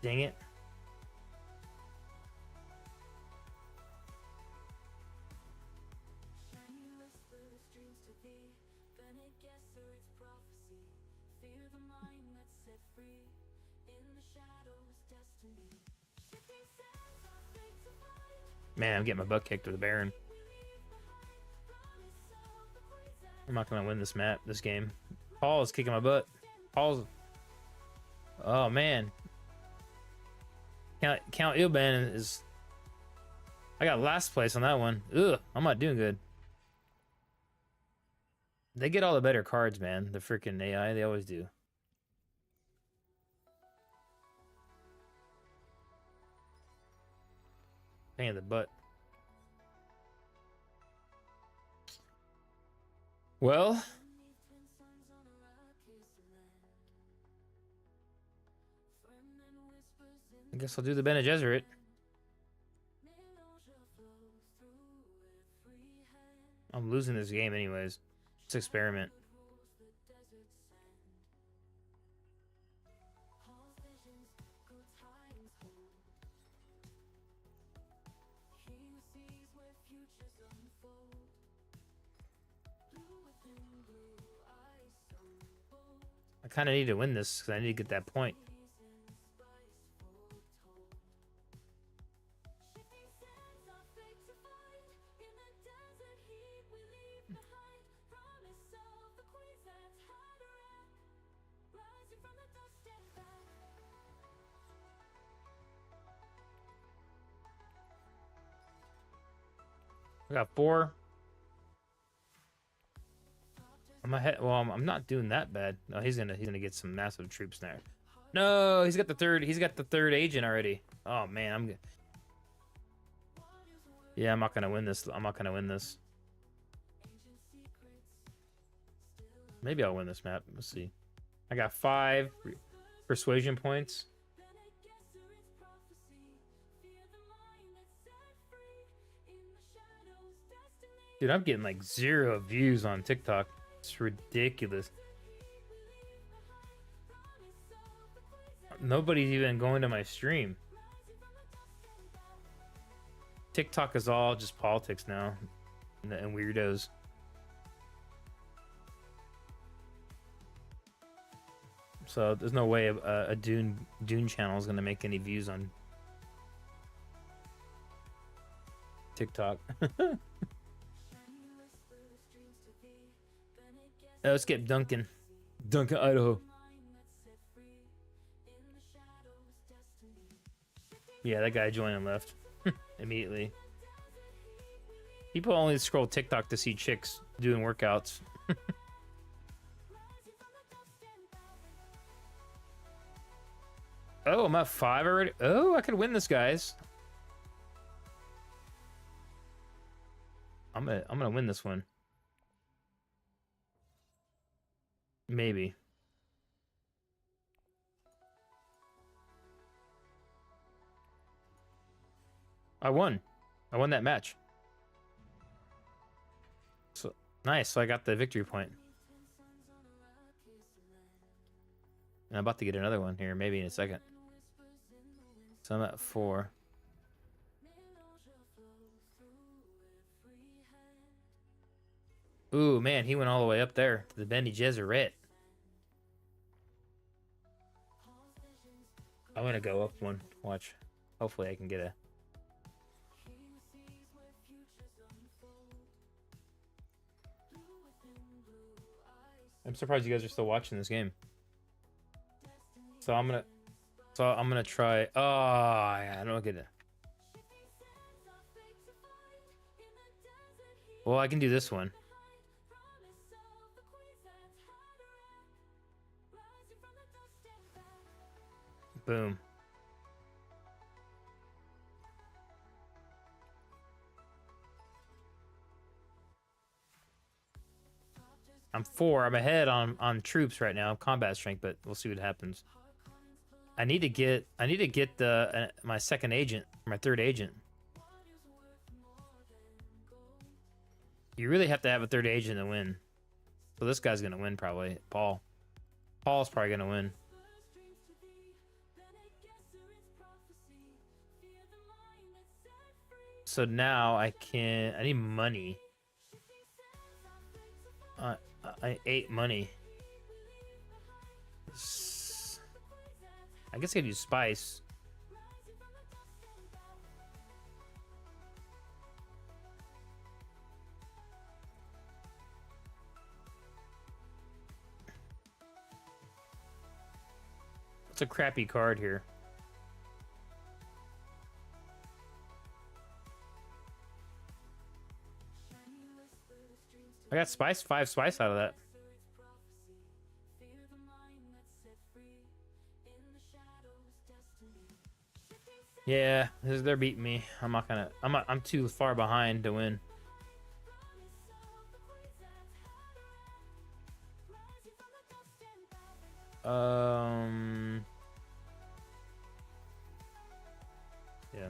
Dang it. Man, I'm getting my butt kicked with the Baron. I'm not gonna win this map, this game. Paul is kicking my butt. Paul's. Oh man. Count Ilban is. I got last place on that one. Ugh, I'm not doing good. They get all the better cards, man. The freaking AI, they always do. Pain in the butt. Well, I guess I'll do the Bene Gesserit. I'm losing this game anyways. Let's experiment. I kind of need to win this because I need to get that point. I got 4. I'm ahead. Well, I'm not doing that bad. No, he's gonna get some massive troops there. No, he's got the third. He's got the third agent already. Oh man, yeah, I'm not gonna win this. I'm not gonna win this. Maybe I'll win this map. Let's see. I got 5 persuasion points. Dude, I'm getting like 0 views on TikTok. It's ridiculous. Nobody's even going to my stream. TikTok is all just politics now and weirdos. So there's no way a Dune channel is gonna make any views on TikTok. Let's get Duncan, Idaho. Yeah, that guy joined and left immediately. People only scroll TikTok to see chicks doing workouts. Oh, I'm at 5 already. Oh, I could win this, guys. I'm gonna win this one. Maybe. I won. I won that match. So nice. So I got the victory point. And I'm about to get another one here, maybe in a second. So I'm at 4. Ooh, man, he went all the way up there to the Bene Gesserit. I'm gonna go up one. Watch. Hopefully I can get a... I'm surprised you guys are still watching this game. So I'm gonna try... Oh, yeah, I don't get it. Well, I can do this one. Boom. I'm 4. I'm ahead on troops right now, combat strength, but we'll see what happens. I need to get the my second agent, my third agent. You really have to have a third agent to win. So this guy's gonna win probably. Paul. Paul's probably gonna win. So now I need money. I ate money. I guess I could use spice. It's a crappy card here. I got spice, 5 spice out of that. Yeah, they're beating me. I'm not gonna. I'm too far behind to win. Yeah.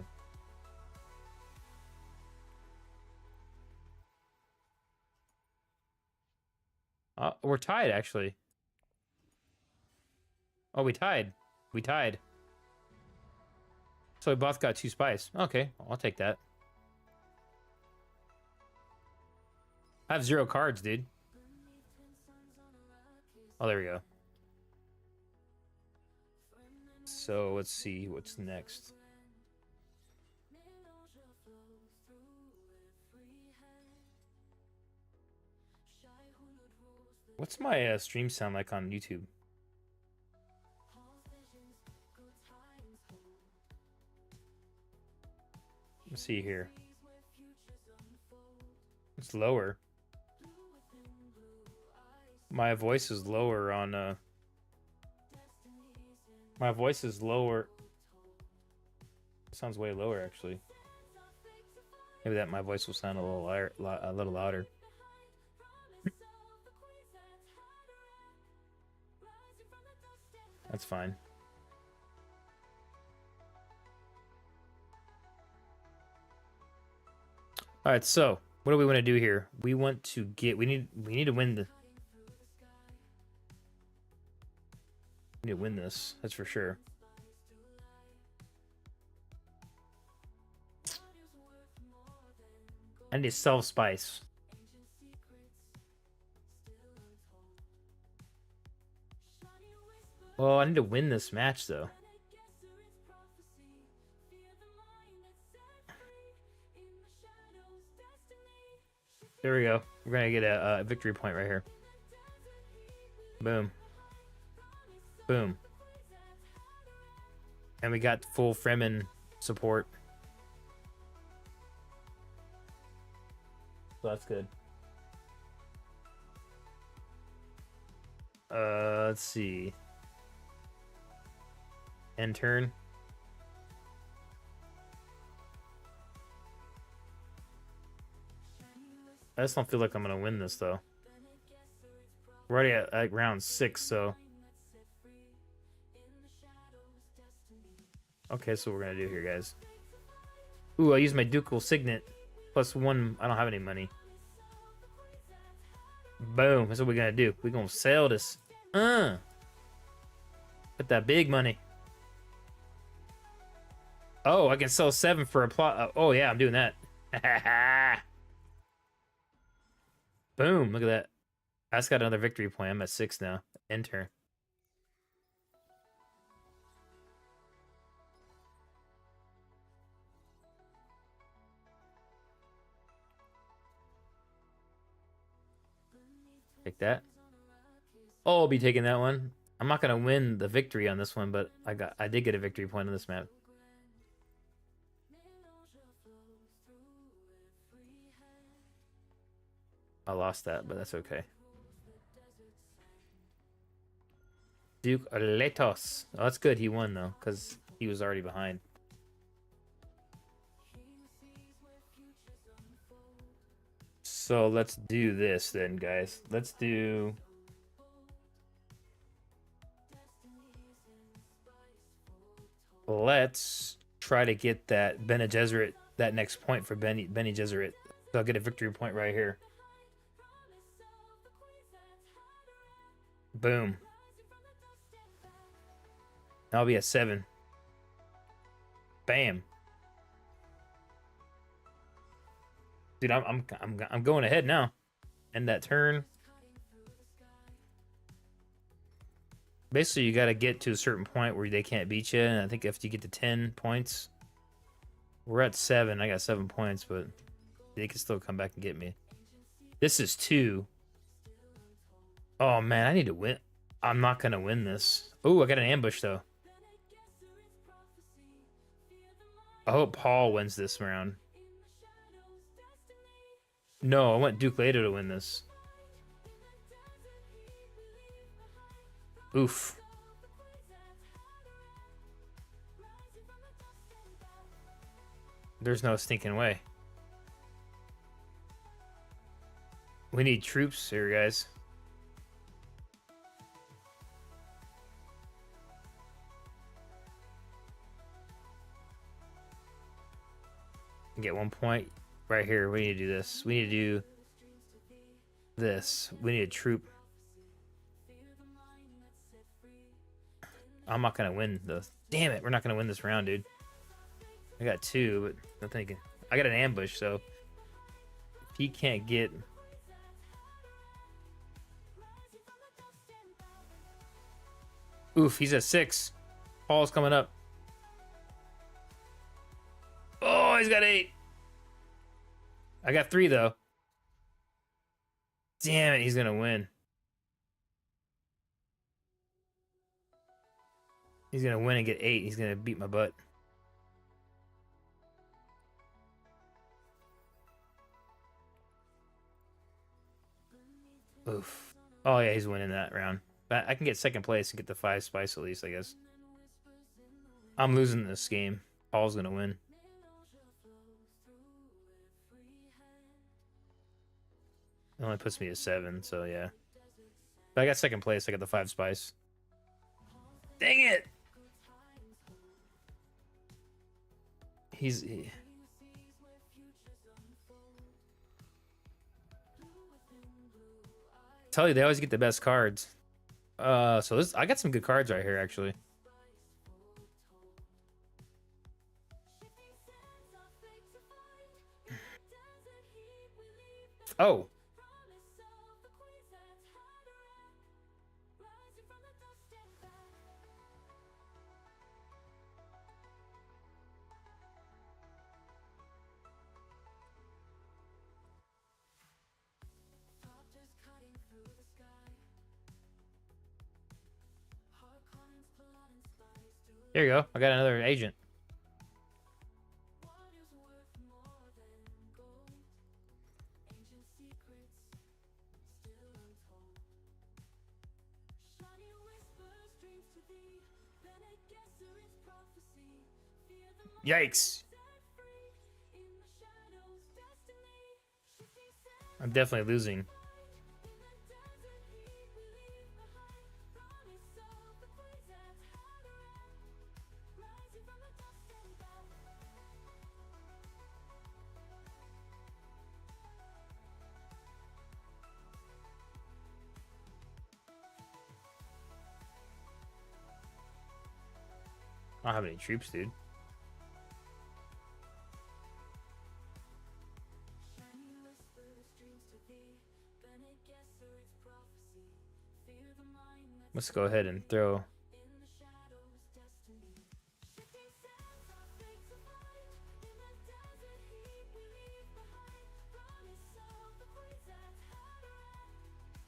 We're tied actually. Oh, we tied. We tied. So we both got 2 spice. Okay, I'll take that. I have 0 cards, dude. Oh, there we go. So let's see what's next. What's my stream sound like on YouTube? Let's see here. It's lower. My voice is lower on my voice is lower. It sounds way lower actually. Maybe that my voice will sound a little louder. That's fine. All right, so what do we want to do here? We want to get. We need to win the. We need to win this. That's for sure. I need to sell spice. Well, I need to win this match though. There we go. We're gonna get a victory point right here. Boom. Boom. And we got full Fremen support. So that's good. Let's see. End turn. I just don't feel like I'm gonna win this though. We're already at like round 6, so. Okay, so what we're gonna do here, guys. Ooh, I use my ducal signet. +1. I don't have any money. Boom. That's what we're gonna do. We're gonna sell this. Put that big money. Oh, I can sell 7 for a plot. Oh, yeah, I'm doing that. Boom! Look at that. I just got another victory point. I'm at 6 now. Enter. Take that. Oh, I'll be taking that one. I'm not gonna win the victory on this one, but I did get a victory point on this map. I lost that, but that's okay. Duke Letos. Oh, that's good. He won though, because he was already behind. So let's do this then, guys. Let's do. Let's try to get that Bene Gesserit, that next point for Bene Gesserit. So I'll get a victory point right here. Boom. I'll be at 7. Bam. Dude, I'm going ahead now. End that turn. Basically, you got to get to a certain point where they can't beat you. And I think if you get to 10 points, we're at 7. I got 7 points, but they can still come back and get me. This is 2. Oh, man, I need to win. I'm not going to win this. Oh, I got an ambush, though. I hope Paul wins this round. No, I want Duke Leto to win this. Oof. There's no stinking way. We need troops here, guys. Get 1 point right here. We need to do this. We need to do this. We need a troop. I'm not gonna win this. Damn it, we're not gonna win this round, dude. I got 2, but I'm thinking I got an ambush, so if he can't get. Oof, he's at 6. Paul's coming up. Oh, he's got 8. I got 3 though. Damn it, he's gonna win. He's gonna win and get 8. He's gonna beat my butt. Oof. Oh yeah, he's winning that round. But I can get 2nd place and get the 5 spice at least, I guess. I'm losing this game. Paul's gonna win. It only puts me at 7, so yeah. But I got 2nd place. I got the 5 spice. Dang it! Tell you, they always get the best cards. So this, I got some good cards right here, actually. Oh. There you go. I got another agent. Yikes. I'm definitely losing. I don't have any troops, dude. Let's go ahead and throw.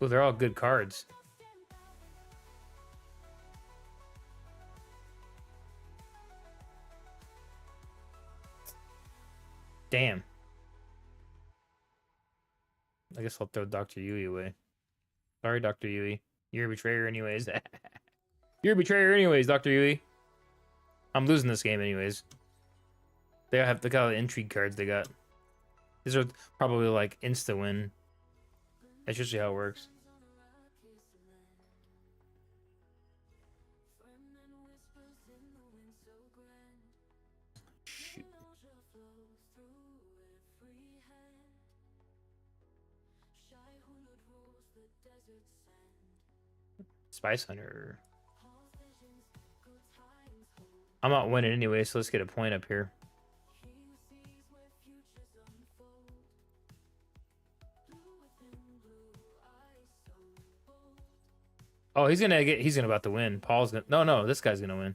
Oh, they're all good cards. Damn. I guess I'll throw Dr. Yui away. Sorry, Dr. Yui. You're a betrayer anyways. You're a betrayer anyways, Dr. Yui. I'm losing this game anyways. They have the kind of intrigue cards they got. These are probably like insta win. That's usually how it works. Shoot. Spice Hunter. I'm not winning anyway, so let's get a point up here. Oh, he's gonna about to win. Paul's gonna no, this guy's gonna win.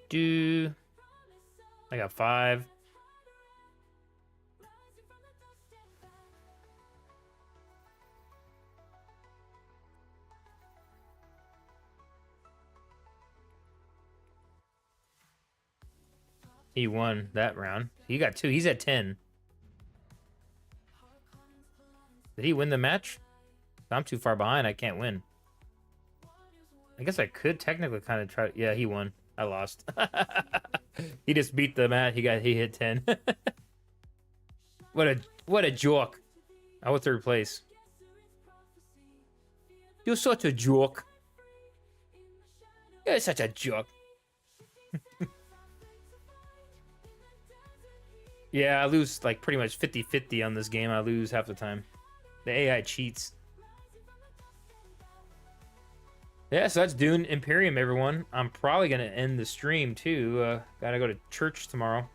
Do. I got 5. He won that round. He got 2. He's at 10. Did he win the match? I'm too far behind. I can't win. I guess I could technically kind of try. Yeah, he won. I lost. He just beat the match. He hit 10. What a joke. I was 3rd place. You're such a joke. You're such a joke. Yeah, I lose like pretty much 50-50 on this game. I lose half the time. The AI cheats. Yeah, so that's Dune Imperium, everyone. I'm probably going to end the stream, too. Gotta go to church tomorrow.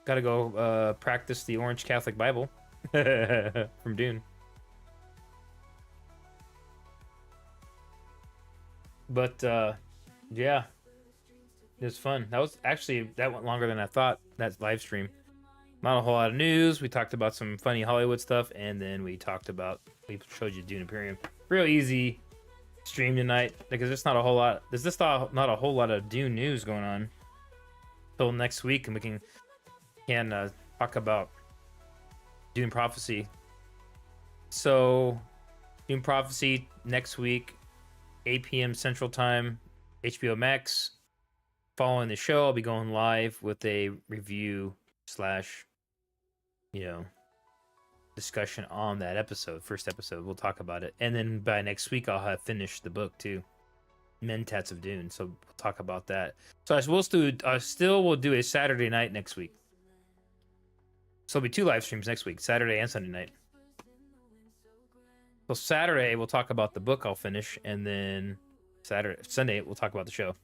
Gotta go practice the Orange Catholic Bible from Dune. But, yeah. It was fun. That went longer than I thought, that live stream. Not a whole lot of news. We talked about some funny Hollywood stuff, and then we showed you Dune Imperium. Real easy stream tonight because there's not a whole lot. There's just not a whole lot of Dune news going on till next week, and we can talk about Dune Prophecy. So, Dune Prophecy next week, 8 p.m. Central Time, HBO Max. Following the show, I'll be going live with a review / discussion on that episode, first episode. We'll talk about it, and then by next week I'll have finished the book too, Mentats of Dune. So we'll talk about that. So we'll do a Saturday night next week. So it'll be 2 live streams next week, Saturday and Sunday night. So Saturday we'll talk about the book I'll finish, and then Sunday we'll talk about the show.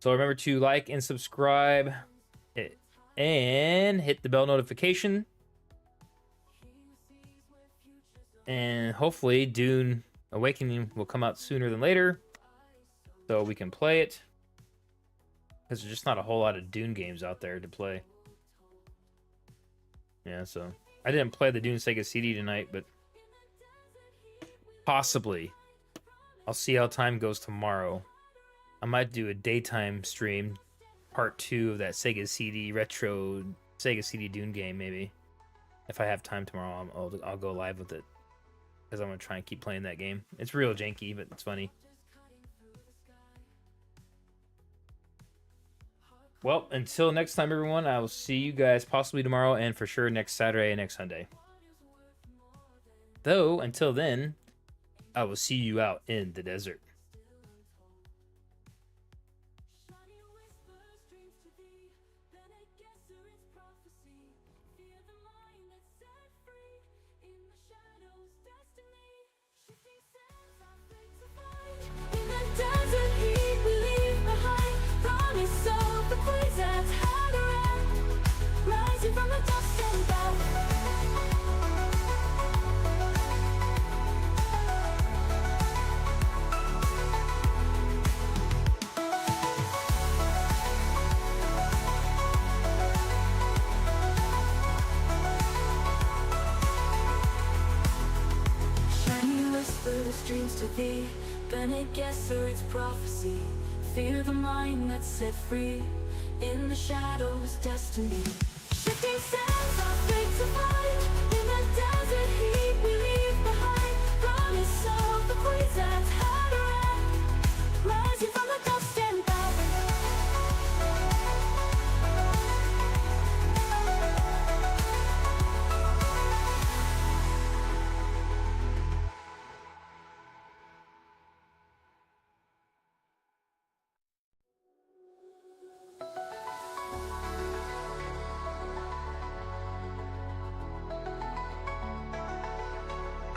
So remember to like and subscribe and hit the bell notification. And hopefully Dune Awakening will come out sooner than later so we can play it. Because there's just not a whole lot of Dune games out there to play. Yeah, so I didn't play the Dune Sega CD tonight, but possibly. I'll see how time goes tomorrow. I might do a daytime stream, part 2 of that Sega CD retro Sega CD Dune game, maybe. If I have time tomorrow, I'll go live with it. Because I'm going to try and keep playing that game. It's real janky, but it's funny. Well, until next time, everyone, I will see you guys possibly tomorrow and for sure next Saturday and next Sunday. Though, until then, I will see you out in the desert. Desert heat we leave behind, promise of thee. Bene Gesserit's prophecy. Fear the mind that's set free. In the shadows, destiny. Shifting sands